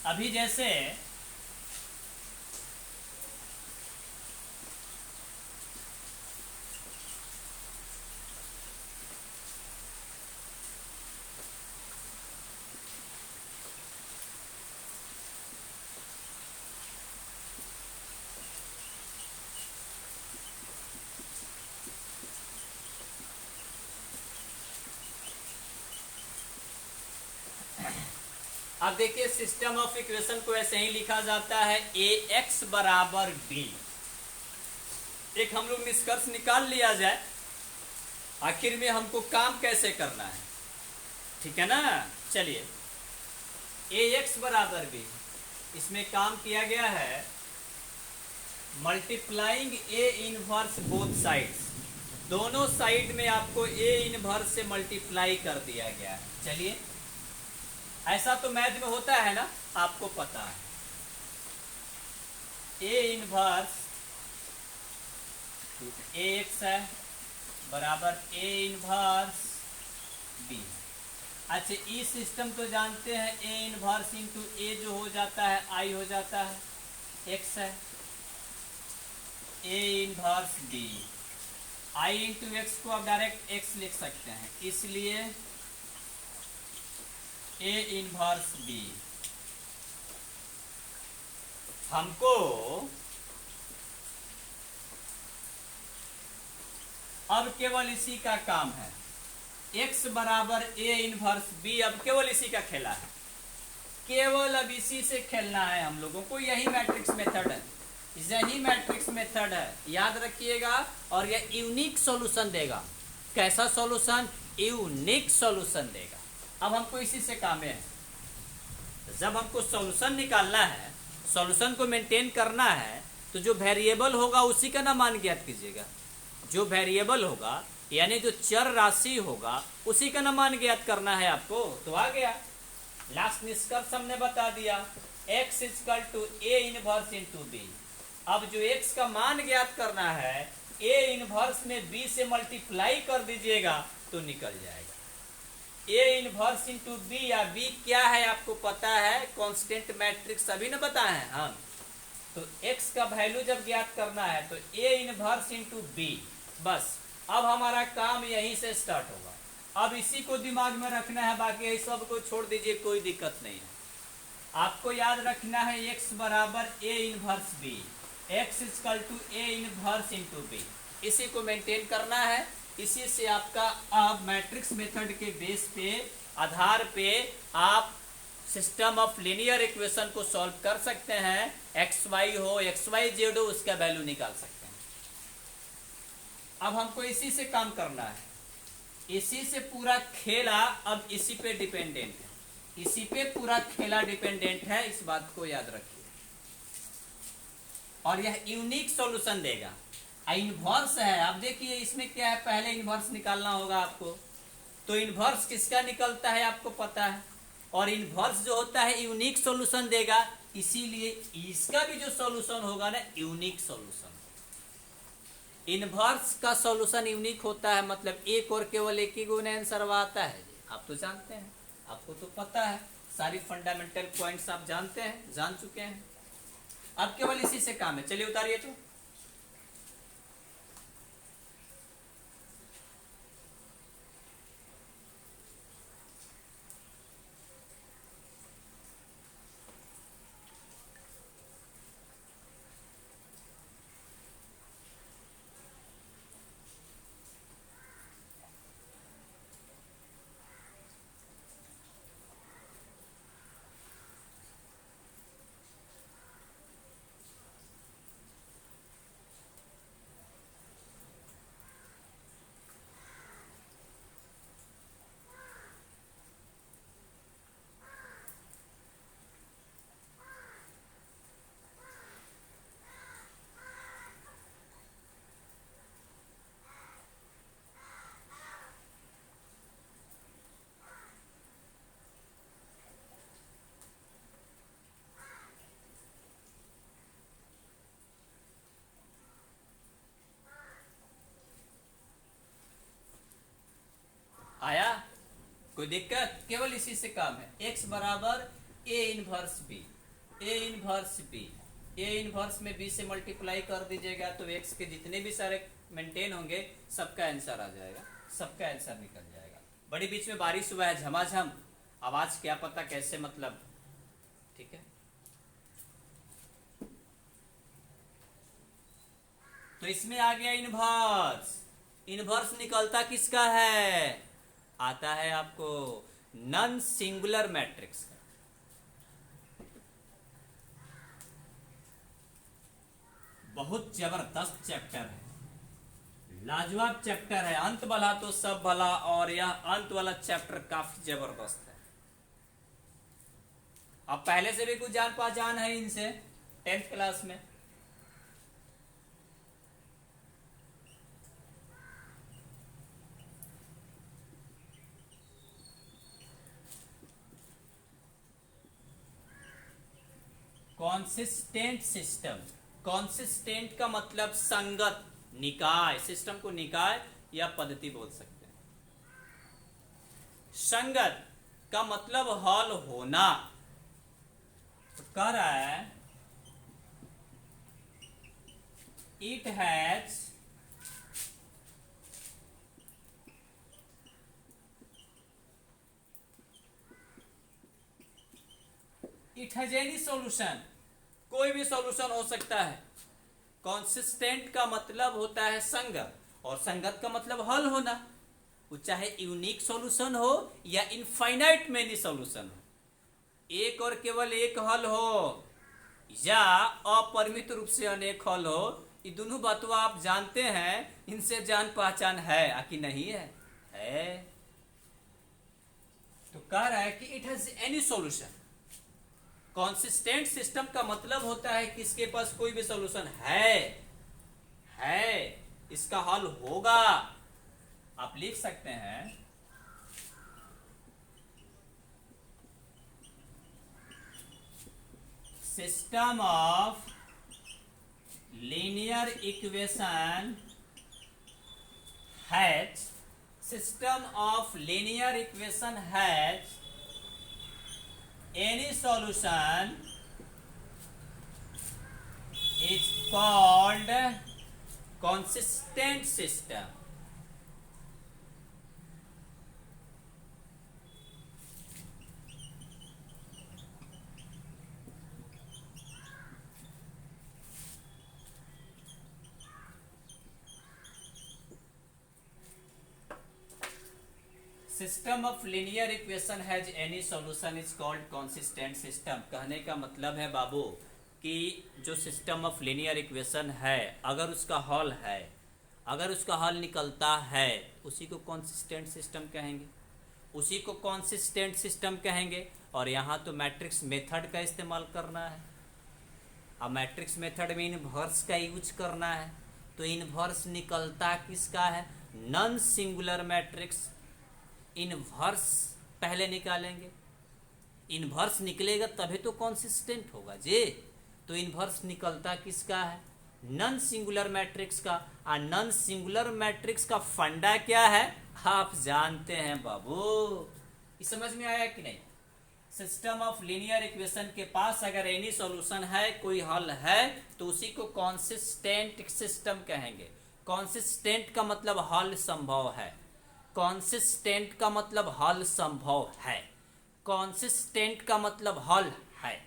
अभी जैसे अब देखिए, सिस्टम ऑफ इक्वेशन को ऐसे ही लिखा जाता है ax बराबर b। एक हम लोग निष्कर्ष निकाल लिया जाए, आखिर में हमको काम कैसे करना है, ठीक है ना? चलिए, ax बराबर b, इसमें काम किया गया है multiplying a inverse both sides. दोनों साइड में आपको a इनवर्स से मल्टीप्लाई कर दिया गया है। चलिए, ऐसा तो मैथ में होता है ना, आपको पता है। a इनवर्स ax है बराबर a इनवर्स b। अच्छा, ई सिस्टम तो जानते हैं, a इनवर्स इंटू a जो हो जाता है i हो जाता है, x है, a inverse b। i into x को आप डायरेक्ट x लिख सकते हैं, इसलिए a इनवर्स b। हमको अब केवल इसी का काम है, x बराबर a इनवर्स b। अब केवल इसी का खेला है, केवल अब इसी से खेलना है हम लोगों को। यही मैट्रिक्स मेथड है, यही मैट्रिक्स मेथड है, याद रखिएगा। और यह यूनिक सॉल्यूशन देगा। कैसा सॉल्यूशन? यूनिक सॉल्यूशन देगा। अब हमको इसी से काम है। जब हमको सॉल्यूशन निकालना है, सॉल्यूशन को मेंटेन करना है, तो जो वेरिएबल होगा उसी का ना मान ज्ञात कीजिएगा। जो वेरिएबल होगा यानी जो चर राशि होगा उसी का ना मान ज्ञात करना है आपको। तो आ गया लास्ट निष्कर्ष हमने बता दिया, x equal to a inverse into b। अब जो x का मान ज्ञात करना है ए इनवर्स में बी से मल्टीप्लाई कर दीजिएगा तो निकल जाएगा। ए इनवर्स इंटू बी, या बी क्या है आपको पता है, कांस्टेंट मैट्रिक्स अभी ना बताए हैं हम। तो एक्स का वैल्यू जब ज्ञात करना है तो ए इनवर्स इंटू बी, बस अब हमारा काम यहीं से स्टार्ट होगा। अब इसी को दिमाग में रखना है, बाकी ये सब को छोड़ दीजिए, कोई दिक्कत नहीं है। आपको याद रखना है x बराबर A inverse B, x equal to A inverse into B, इसी को मेंटेन करना है। इसी से आपका आप मैट्रिक्स मेथड के बेस पे, आधार पे आप सिस्टम ऑफ लीनियर इक्वेशन को सॉल्व कर सकते हैं। एक्स वाई हो, एक्स वाई जेड हो, उसका वैल्यू निकाल सकते हैं। अब हमको इसी से काम करना है, इसी से पूरा खेला अब इसी पे डिपेंडेंट है, इसी पे पूरा खेला डिपेंडेंट है, इस बात को याद रखिए। और यह यूनिक सॉल्यूशन देगा। इनवर्स है, आप देखिए इसमें क्या है, पहले इनवर्स निकालना होगा आपको। तो इनवर्स किसका निकलता है आपको पता है, और इनवर्स जो होता है यूनिक सॉल्यूशन देगा, इसीलिए इसका भी जो सॉल्यूशन होगा ना यूनिक सॉल्यूशन। इनवर्स का सॉल्यूशन यूनिक होता है, मतलब एक और केवल एक ही गुना आंसर आता है। आप तो जानते हैं, आपको तो पता है, सारी फंडामेंटल पॉइंट्स आप जानते हैं, जान चुके हैं। अब केवल इसी से काम है। चलिए उतारिए तो। आया, कोई दिक्कत, केवल इसी से काम है। x बराबर A inverse B, A inverse B, A inverse में बी से मल्टीप्लाई कर दीजिएगा तो x के जितने भी सारे मेंटेन होंगे सबका आंसर आ जाएगा, सबका आंसर निकल जाएगा। बड़ी बीच में बारिश हुआ है झमाझम, आवाज क्या पता कैसे, मतलब ठीक है। तो इसमें आ गया इनवर्स। इनवर्स निकलता किसका है, आता है आपको नॉन सिंगुलर मैट्रिक्स का। बहुत जबरदस्त चैप्टर है, लाजवाब चैप्टर है। अंत भला तो सब भला, और यह अंत वाला चैप्टर काफी जबरदस्त है। अब पहले से भी कुछ जान पहचान है इनसे 10th क्लास में। कॉन्सिस्टेंट सिस्टम, कॉन्सिस्टेंट का मतलब संगत, निकाय, सिस्टम को निकाय या पद्धति बोल सकते हैं। संगत का मतलब हल होना। तो कह रहा है इट हैज एनी सॉल्यूशन, कोई भी सॉल्यूशन हो सकता है। कॉन्सिस्टेंट का मतलब होता है संगत, और संगत का मतलब हल होना। वो चाहे यूनिक सॉल्यूशन हो या इनफाइनाइट मेनी सॉल्यूशन हो, एक और केवल एक हल हो या अपरिमित रूप से अनेक हल हो, ये दोनों बातों आप जानते हैं। इनसे जान पहचान है कि नहीं है? है। तो कह रहा है कि it has any solution. Consistent system का मतलब होता है कि इसके पास कोई भी सॉल्यूशन है, इसका हल होगा। आप लिख सकते हैं system of linear equation has system of linear equation has any solution is called consistent system. System of linear equation has any solution is called consistent system. कहने का मतलब है बाबू कि जो सिस्टम ऑफ लीनियर इक्वेशन है अगर उसका हल है, अगर उसका हल निकलता है, उसी को कॉन्सिस्टेंट सिस्टम कहेंगे, उसी को कॉन्सिस्टेंट सिस्टम कहेंगे। और यहाँ तो मैट्रिक्स मेथड का इस्तेमाल करना है। अब मैट्रिक्स मेथड में इनवर्स का यूज करना है, तो इनवर्स निकलता किसका है? Non singular matrix. इनवर्स पहले निकालेंगे, इनवर्स निकलेगा तभी तो कॉन्सिस्टेंट होगा जी। तो इनवर्स निकलता किसका है? नॉन सिंगुलर मैट्रिक्स का। और नॉन सिंगुलर मैट्रिक्स का फंडा क्या है आप जानते हैं बाबू। ये समझ में आया कि नहीं? सिस्टम ऑफ लीनियर इक्वेशन के पास अगर एनी सॉल्यूशन है, कोई हल है, तो उसी को कॉन्सिस्टेंट सिस्टम कहेंगे। कॉन्सिस्टेंट का मतलब हल संभव है, कॉन्सिस्टेंट का मतलब हल संभव है, कॉन्सिस्टेंट का मतलब हल है।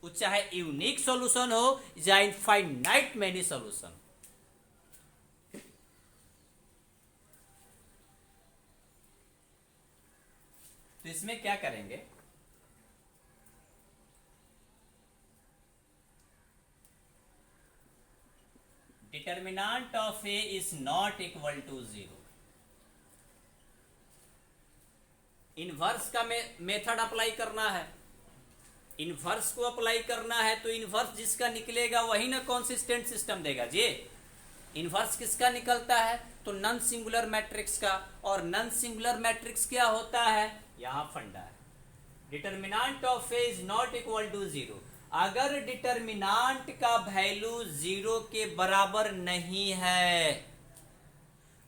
वो चाहे यूनिक सॉल्यूशन हो या इनफाइनाइट मेनी सॉल्यूशन। तो इसमें क्या करेंगे? Determinant of A is not equal to 0। Inverse का मेथड अप्लाई करना है, इनवर्स को अप्लाई करना है, तो इनवर्स जिसका निकलेगा वही ना कॉन्सिस्टेंट सिस्टम देगा जी। इनवर्स किसका निकलता है? तो नॉन सिंगुलर मैट्रिक्स का। और नॉन सिंगुलर मैट्रिक्स क्या होता है? यहां फंडा है, determinant of A is not equal to 0। अगर डिटर्मिनेंट का वैल्यू 0 के बराबर नहीं है,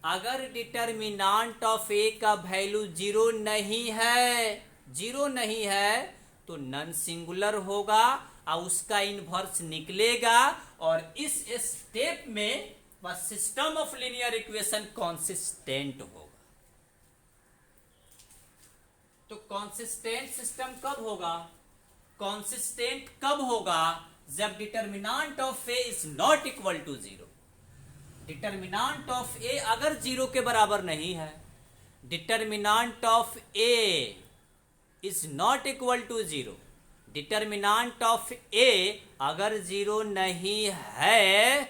अगर डिटर्मिनेंट ऑफ ए का वैल्यू 0 नहीं है, 0 नहीं है, तो नॉन सिंगुलर होगा और उसका इनवर्स निकलेगा। और इस स्टेप में वह system of linear equation consistent होगा। तो कॉन्सिस्टेंट सिस्टम कब होगा? कॉन्सिस्टेंट कब होगा? जब determinant of A is not equal to 0। Determinant of A अगर 0 के बराबर नहीं है, determinant of A is not equal to 0, determinant of A अगर 0 नहीं है,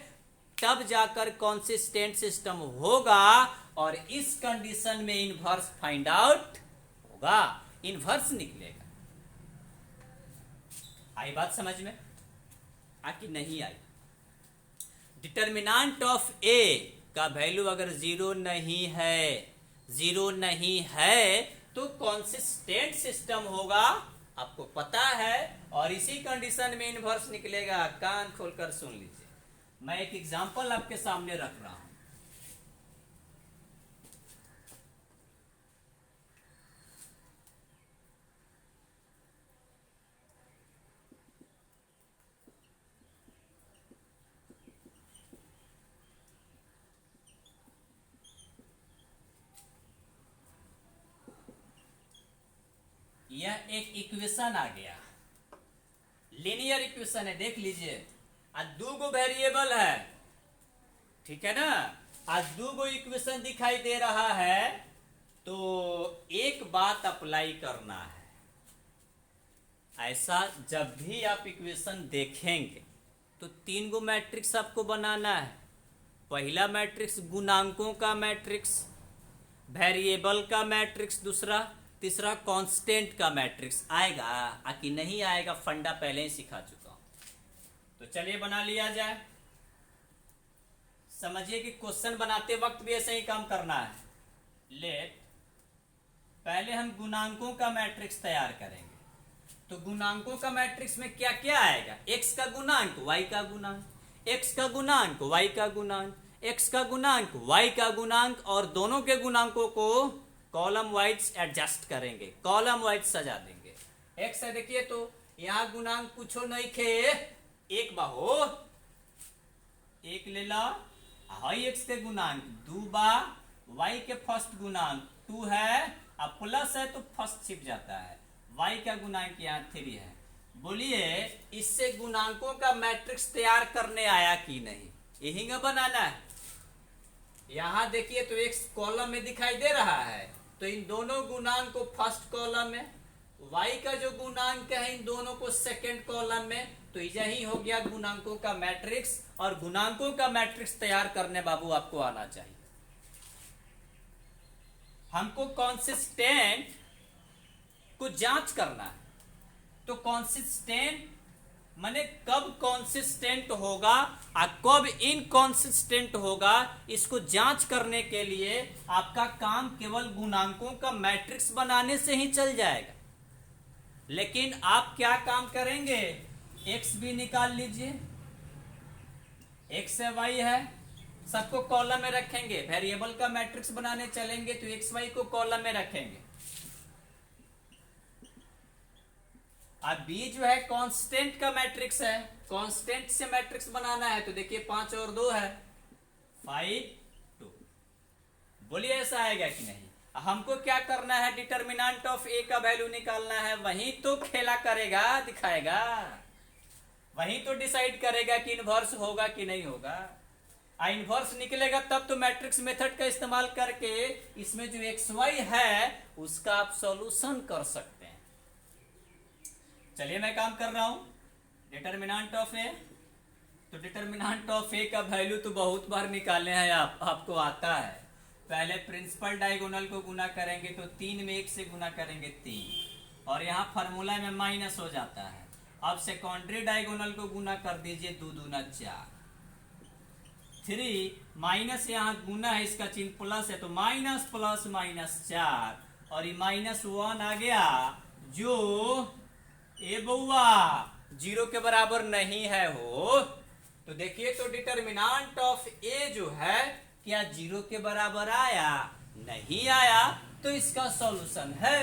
तब जाकर कॉन्सिस्टेंट सिस्टम होगा। और इस कंडीशन में इनवर्स फाइंड आउट होगा, इनवर्स निकलेगा। आई बात समझ में? आकि नहीं आई? डिटर्मिनेंट ऑफ ए का वैल्यू अगर 0 नहीं है, 0 नहीं है, तो कॉन्सिस्टेंट सिस्टम होगा, आपको पता है। और इसी कंडीशन में इनवर्स निकलेगा। कान खोलकर सुन लीजिए, मैं एक एग्जांपल आपके सामने रख रहा हूं। यह एक इक्वेशन आ गया, लीनियर इक्वेशन है, देख लीजिए। आज 2 वेरिएबल है, ठीक है ना? आज 2 इक्वेशन दिखाई दे रहा है, तो एक बात अप्लाई करना है। ऐसा जब भी आप इक्वेशन देखेंगे तो 3 मैट्रिक्स आपको बनाना है। पहला मैट्रिक्स गुणांकों का मैट्रिक्स, वेरिएबल का मैट्रिक्स, दूसरा, तीसरा कांस्टेंट का मैट्रिक्स। आएगा कि नहीं आएगा फंडा पहले ही सिखा चुका हूं। तो चलिए बना लिया जाए। समझिए कि क्वेश्चन बनाते वक्त भी ऐसे ही काम करना है। लेट पहले हम गुणांकों का मैट्रिक्स तैयार करेंगे। तो गुणांकों का मैट्रिक्स में क्या क्या आएगा? एक्स का गुणांक, वाई का गुणांक, एक्स का गुणांक, वाई का गुणांक, x का गुणांक, y का गुणांक, और दोनों के गुणांकों को कॉलम वाइज एडजस्ट करेंगे, कॉलम वाइज सजा देंगे। x है देखिए, तो यहाँ गुणांक कुछो नहीं खे, एक बाहो एक ले ला, हाई x के गुणांक 2 बा, y के फर्स्ट गुणांक 2 है, अब प्लस है तो फर्स्ट छिप जाता है, y का गुणांक यहाँ 3 है। बोलिए इससे गुणांकों का मैट्रिक्स तैयार करने आया कि नहीं? यही ना बनाना है। यहां देखिए तो एक कॉलम में दिखाई दे रहा है, तो इन दोनों गुणांक को फर्स्ट कॉलम में, y का जो गुणांक है इन दोनों को सेकंड कॉलम में, तो यही हो गया गुणांकों का मैट्रिक्स। और गुणांकों का मैट्रिक्स तैयार करने बाबू आपको आना चाहिए। हमको कॉन्सिस्टेंट को जांच करना है, तो कॉन्सिस्टेंट माने कब कॉन्सिस्टेंट होगा और कब इनकॉन्सिस्टेंट होगा, इसको जांच करने के लिए आपका काम केवल गुणांकों का मैट्रिक्स बनाने से ही चल जाएगा। लेकिन आप क्या काम करेंगे, x भी निकाल लीजिए, x है y है, सबको कॉलम में रखेंगे, वेरिएबल का मैट्रिक्स बनाने चलेंगे तो x y को कॉलम में रखेंगे। अब b जो है कांस्टेंट का मैट्रिक्स है, कांस्टेंट से मैट्रिक्स बनाना है, तो देखिए 5 और 2 है 5 2। बोलिए ऐसा आएगा कि नहीं? हमको क्या करना है, डिटर्मिनेंट ऑफ a का वैल्यू निकालना है, वही तो खेला करेगा, दिखाएगा, वही तो डिसाइड करेगा कि इनवर्स होगा कि नहीं होगा। इनवर्स निकलेगा तब तो मैट्रिक्स मेथड का इस्तेमाल करके इसमें जो एक्स वाई है उसका आप सॉल्यूशन कर सकते हैं। चलिए मैं काम कर रहा हूं, डिटर्मिनेंट ऑफ ए, तो डिटर्मिनेंट ऑफ ए का वैल्यू तो बहुत बार निकाले हैं आपको आता है। पहले प्रिंसिपल डायगोनल को गुना करेंगे तो 3 में 1 से गुना करेंगे 3, और यहाँ फार्मूला में माइनस हो जाता है। अब सेकेंडरी डायगोनल को गुना कर दीजिए, 2 दूना 4, 3 माइनस यहाँ गुना है, इसका चिन्ह प्लस है तो माइनस प्लस माइनस 4, और ये -1 आ गया जो ए बउआ 0 के बराबर नहीं है हो। तो देखिए तो डिटर्मिनेंट ऑफ ए जो है क्या 0 के बराबर आया? नहीं आया, तो इसका सॉल्यूशन है,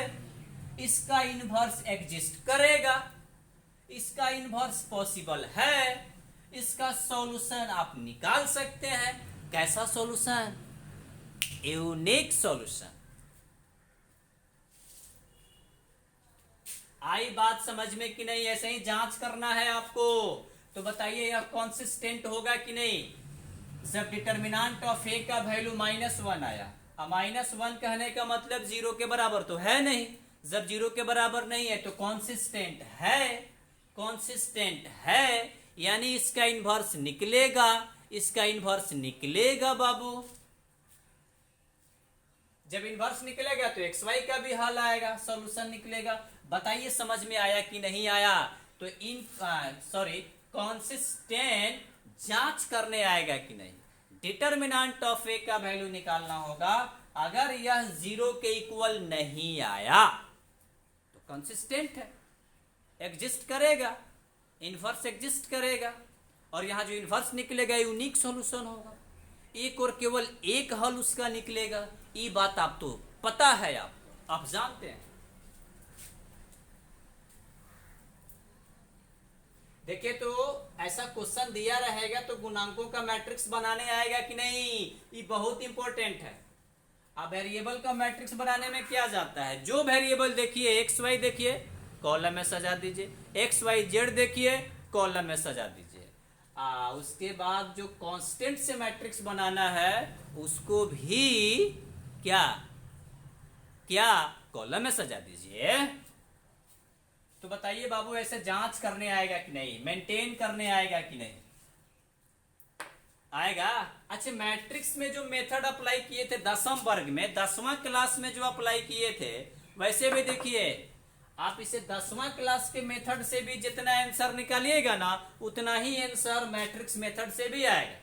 इसका इनवर्स एग्जिस्ट करेगा, इसका इनवर्स पॉसिबल है, इसका सॉल्यूशन आप निकाल सकते हैं। कैसा सॉल्यूशन? Unique solution. आई बात समझ में कि नहीं? ऐसे ही जांच करना है आपको। तो बताइए यह कॉन्सिस्टेंट होगा कि नहीं? जब डिटर्मिनेंट ऑफ ए का वैल्यू -1 आया, अब -1 कहने का मतलब 0 के बराबर तो है नहीं, जब 0 के बराबर नहीं है तो कॉन्सिस्टेंट है, कॉन्सिस्टेंट है यानी इसका इनवर्स निकलेगा, इसका इनवर्स निकलेगा बाबू। जब इनवर्स निकलेगा तो एक्स वाई का भी हल आएगा, सॉल्यूशन निकलेगा। बताइए समझ में आया कि नहीं आया? तो कॉन्सिस्टेंट जांच करने आएगा कि नहीं, डिटर्मिनेंट ऑफ ए का वैल्यू निकालना होगा। अगर यह 0 के इक्वल नहीं आया तो कॉन्सिस्टेंट है, एग्जिस्ट करेगा, इनवर्स एग्जिस्ट करेगा, और यहां जो इनवर्स निकलेगा यूनिक सॉल्यूशन होगा, एक और केवल एक हल उसका निकलेगा। ये बात आप तो पता है, आप जानते हैं। देखिए तो ऐसा क्वेश्चन दिया रहेगा तो गुणांकों का मैट्रिक्स बनाने आएगा कि नहीं, ये बहुत इंपॉर्टेंट है। अब वेरिएबल का मैट्रिक्स बनाने में क्या जाता है, जो वेरिएबल देखिए एक्स वाई देखिए कॉलम में सजा दीजिए, एक्स वाई जेड देखिए कॉलम में सजा दीजिए। उसके बाद जो कांस्टेंट से मैट्रिक्स बनाना है उसको भी क्या क्या कॉलम में सजा दीजिए। तो बताइए बाबू ऐसे जांच करने आएगा कि नहीं, मेंटेन करने आएगा कि नहीं? आएगा। अच्छा, मैट्रिक्स में जो मेथड अप्लाई किए थे 10वीं वर्ग में, 10वां क्लास में जो अप्लाई किए थे, वैसे भी देखिए आप इसे 10वां क्लास के मेथड से भी जितना आंसर निकालिएगा ना उतना ही आंसर मैट्रिक्स मेथड से भी आएगा,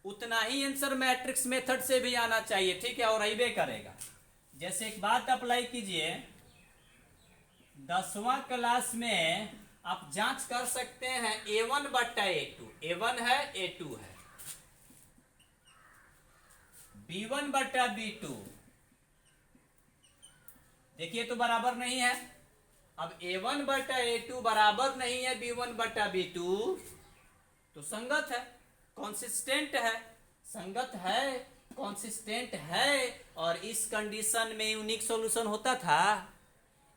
उतना ही आंसर मैट्रिक्स मेथड से भी आना चाहिए, ठीक है, और अइबे करेगा। जैसे एक बात अप्लाई कीजिए, 10वां क्लास में आप जांच कर सकते हैं A1 बट्टा A2, A1 है A2 है, B1 बटा B2, देखिए तो बराबर नहीं है। अब A1 बटा A2 बराबर नहीं है B1 बटा B2, तो संगत है, कॉन्सिस्टेंट है, संगत है, कॉन्सिस्टेंट है। और इस कंडीशन में यूनिक सॉल्यूशन होता था,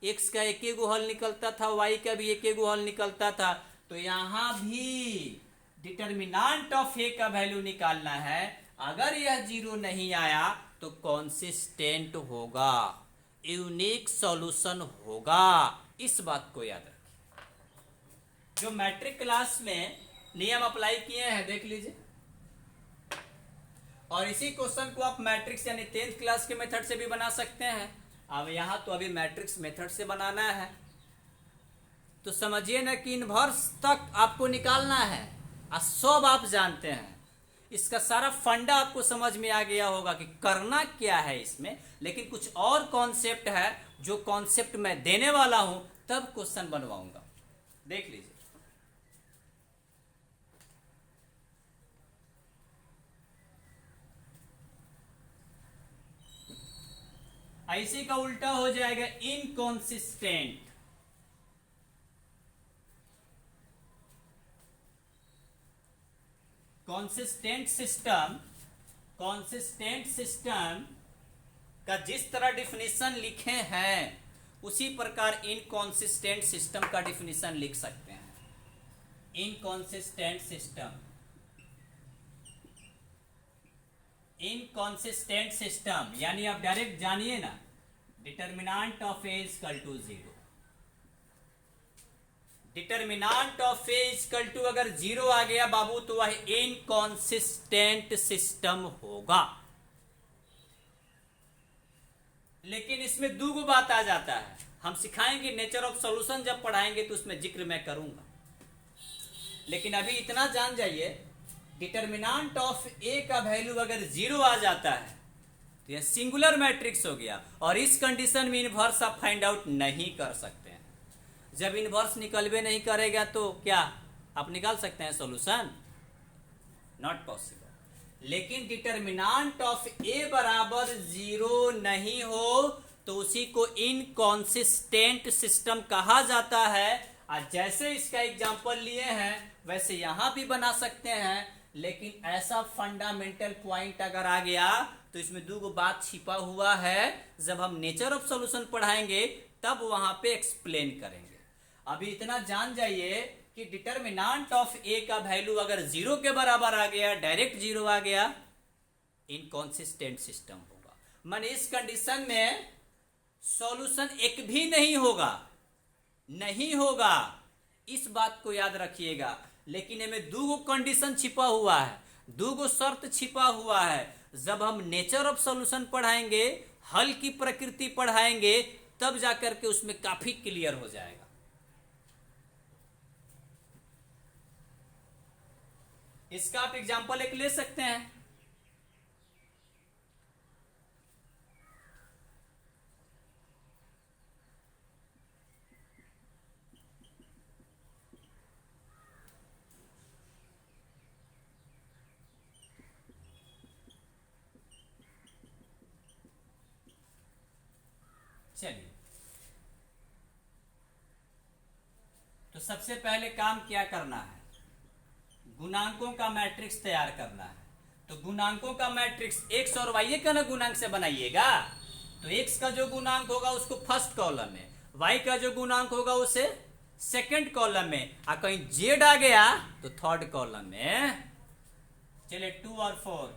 x का एक ही गो हल निकलता था, y का भी एक ही गो हल निकलता था। तो यहां भी डिटर्मिनेंट ऑफ a का वैल्यू निकालना है। अगर यह जीरो नहीं आया तो कॉन्सिस्टेंट होगा, यूनिक सॉल्यूशन होगा। इस बात को याद रखिए। जो मैट्रिक क्लास में नियम अप्लाई किए हैं देख लीजिए, और इसी क्वेश्चन को आप मैट्रिक्स यानी 10th क्लास के मेथड से भी बना सकते हैं। अब यहां तो अभी मैट्रिक्स मेथड से बनाना है, तो समझिए ना कि इनवर्स तक आपको निकालना है, और सब आप जानते हैं। इसका सारा फंडा आपको समझ में आ गया होगा कि करना क्या है इसमें। लेकिन कुछ और कॉन्सेप्ट है, जो कॉन्सेप्ट मैं देने वाला हूं तब क्वेश्चन बनवाऊंगा, देख लीजिए। ऐसे का उल्टा हो जाएगा इनकॉन्सिस्टेंट। कॉन्सिस्टेंट सिस्टम का जिस तरह डिफिनीशन लिखे हैं उसी प्रकार इनकॉन्सिस्टेंट सिस्टम का डिफिनीशन लिख सकते हैं। इनकॉन्सिस्टेंट सिस्टम यानी आप डायरेक्ट जानिए ना, determinant of A equal to 0। Determinant of A equal to अगर 0 आ गया बाबू तो वह इनकॉन्सिस्टेंट सिस्टम होगा। लेकिन इसमें दो बात आ जाता है, हम सिखाएंगे नेचर ऑफ सॉल्यूशन जब पढ़ाएंगे तो उसमें जिक्र मैं करूंगा। लेकिन अभी इतना जान जाइए, डिटर्मिनेंट ऑफ ए का वैल्यू अगर 0 आ जाता है तो यह सिंगुलर मैट्रिक्स हो गया, और इस कंडीशन में इनवर्स आप फाइंड आउट नहीं कर सकते हैं। जब इनवर्स निकलवे नहीं करेगा तो क्या आप निकाल सकते हैं सॉल्यूशन? Not possible. लेकिन डिटर्मिनेंट ऑफ ए बराबर 0 नहीं हो तो उसी को इनकॉन्सिस्टेंट सिस्टम कहा जाता है। आज जैसे इसका एग्जांपल लिए हैं वैसे यहां भी बना सकते हैं। लेकिन ऐसा फंडामेंटल पॉइंट अगर आ गया तो इसमें दो बात छिपा हुआ है, जब हम नेचर ऑफ सॉल्यूशन पढ़ाएंगे तब वहां पे एक्सप्लेन करेंगे। अभी इतना जान जाइए कि डिटर्मिनेंट ऑफ ए का वैल्यू अगर 0 के बराबर आ गया, डायरेक्ट 0 आ गया, इनकॉन्सिस्टेंट सिस्टम होगा। माने इस कंडीशन में सॉल्यूशन एक भी नहीं होगा, इस बात को याद रखिएगा। लेकिन इनमें दो कंडीशन छिपा हुआ है, दो शर्त छिपा हुआ है। जब हम नेचर ऑफ सॉल्यूशन पढ़ाएंगे, हल की प्रकृति पढ़ाएंगे, तब जाकर के उसमें काफी क्लियर हो जाएगा। इसका आप एग्जांपल एक ले सकते हैं। चलिए, तो सबसे पहले काम क्या करना है? गुणांकों का मैट्रिक्स तैयार करना है। तो गुणांकों का मैट्रिक्स x और y का ना गुणांक से बनाइएगा। तो x का जो गुणांक होगा उसको फर्स्ट कॉलम में, y का जो गुणांक होगा उसे सेकंड कॉलम में, और कहीं z आ गया तो थर्ड कॉलम में। चलिए 2 और 4,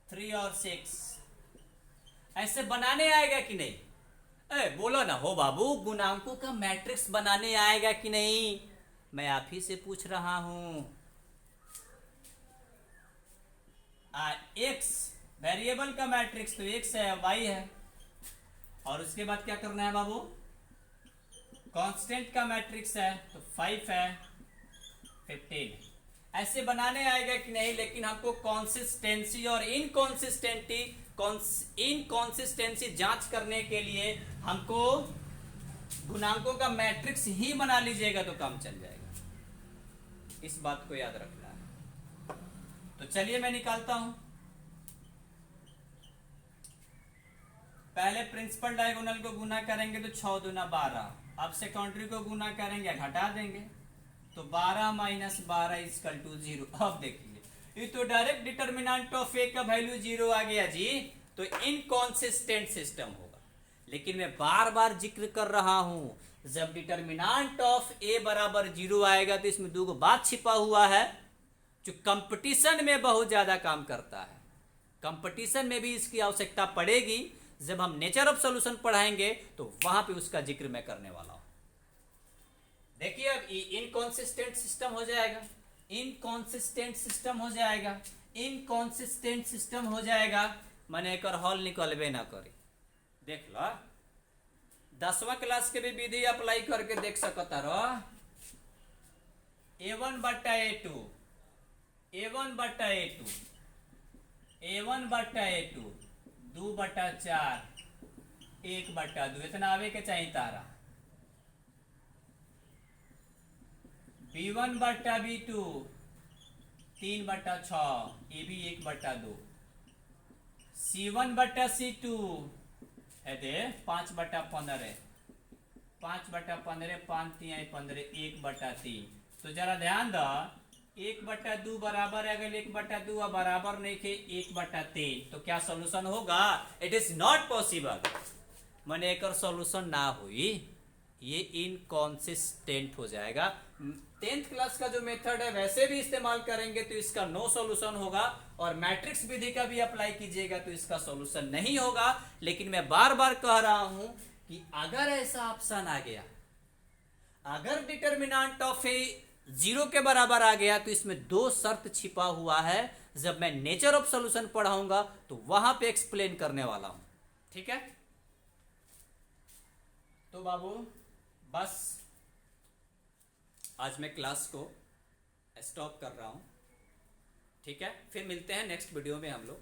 3 और 6 ऐसे बनाने आएगा कि नहीं? बोलो ना हो बाबू, गुणांकों का मैट्रिक्स बनाने आएगा कि नहीं? मैं आप ही से पूछ रहा हूं। x वेरिएबल का मैट्रिक्स तो x है, y है, और उसके बाद क्या करना है बाबू? कांस्टेंट का मैट्रिक्स है तो 5 है, 15। ऐसे बनाने आएगा कि नहीं? लेकिन हमको कॉन्सिस्टेंसी और इनकॉन्सिस्टेंसी जांच करने के लिए हमको गुणांकों का मैट्रिक्स ही बना लीजिएगा तो काम चल जाएगा। इस बात को याद रखना है। तो चलिए मैं निकालता हूं। पहले प्रिंसिपल डायगोनल को गुना करेंगे तो 6 दूना 12, अब सेकेंडरी को गुना करेंगे घटा देंगे तो 12 माइनस 12 इक्वल टू 0। अब देखिए ये तो डायरेक्ट डिटर्मिनेंट ऑफ ए का वैल्यू 0 आ गया जी, तो इनकॉन्सिस्टेंट सिस्टम होगा। लेकिन मैं बार बार जिक्र कर रहा हूं, जब डिटर्मिनेंट ऑफ ए बराबर 0 आएगा तो इसमें दो बात छिपा हुआ है जो कंपटीशन में बहुत ज्यादा काम करता है। कंपटीशन में भी इसकी आवश्यकता पड़ेगी। जब हम नेचर ऑफ सॉल्यूशन पढ़ाएंगे तो वहां पे उसका जिक्र मैं करने वाला हूं। देखिए अब इनकॉन्सिस्टेंट सिस्टम हो जाएगा, इनकॉन्सिस्टेंट सिस्टम हो जाएगा, इनकॉन्सिस्टेंट सिस्टम हो जाएगा, मैंने एक और हॉल निकलबे ना करे। देख लो 10वां क्लास के भी विधि अप्लाई करके देख सकता रहो। A1 बट्टा A2, A1 बट्टा A2, A1 बट्टा A2, 2 बट्टा 4, 1 बट्टा 2, इतना आवे के चाहिए तारा। B1 बट्टा B2, 3 बट्टा 6, ये भी 1 बट्टा 2। C1 बट्टा C2 है दे 5 बट्टा 15, 5 बट्टा 15, 5 3 15, 1 बट्टा 3। तो जरा ध्यान दो, 1 बट्टा 2 बराबर है, अगर 1 बट्टा 2 बराबर नहीं थे 1 बट्टा 3, तो क्या सॉल्यूशन होगा? It is not possible. मैंने एक और सॉल्यूशन ना हुई, ये इनकॉन्सिस्टेंट हो जाएगा। 10th क्लास का जो मेथड है वैसे भी इस्तेमाल करेंगे तो इसका नो सॉल्यूशन होगा, और मैट्रिक्स विधि का भी अप्लाई कीजिएगा तो इसका सॉल्यूशन नहीं होगा। लेकिन मैं बार बार कह रहा हूं कि अगर ऐसा ऑप्शन आ गया, अगर डिटर्मिनेंट ऑफ ए 0 के बराबर आ गया, तो इसमें दो शर्त छिपा हुआ है। जब मैं नेचर ऑफ सॉल्यूशन पढ़ाऊंगा तो वहां पे एक्सप्लेन करने वाला हूं, ठीक है? तो बाबू बस आज मैं क्लास को स्टॉप कर रहा हूं, ठीक है? फिर मिलते हैं नेक्स्ट वीडियो में हम लोग,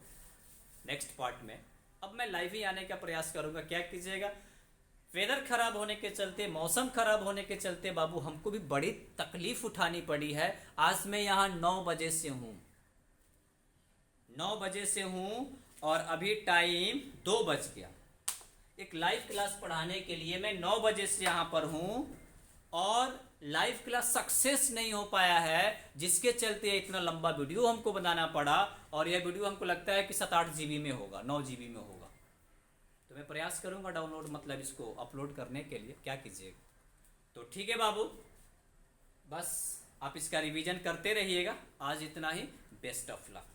नेक्स्ट पार्ट में। अब मैं लाइव ही आने का प्रयास करूंगा। क्या कीजिएगा, वेदर खराब होने के चलते, मौसम खराब होने के चलते बाबू हमको भी बड़ी तकलीफ उठानी पड़ी है। आज मैं यहाँ 9 बजे से हूँ, 9 बजे से हूँ, और अभी टाइम 2 बज गया। एक लाइव क्लास पढ़ाने के लिए मैं 9 बजे से यहाँ पर हूँ, और लाइव क्लास सक्सेस नहीं हो पाया है, जिसके चलते इतना लंबा वीडियो हमको बनाना पड़ा। और यह वीडियो हमको लगता है कि 7-8 GB में होगा, 9 GB में होगा। तो मैं प्रयास करूंगा डाउनलोड, मतलब इसको अपलोड करने के लिए। क्या कीजिएगा? तो ठीक है बाबू, बस आप इसका रिवीजन करते रहिएगा। आज इतना ही, बेस्ट ऑफ लक।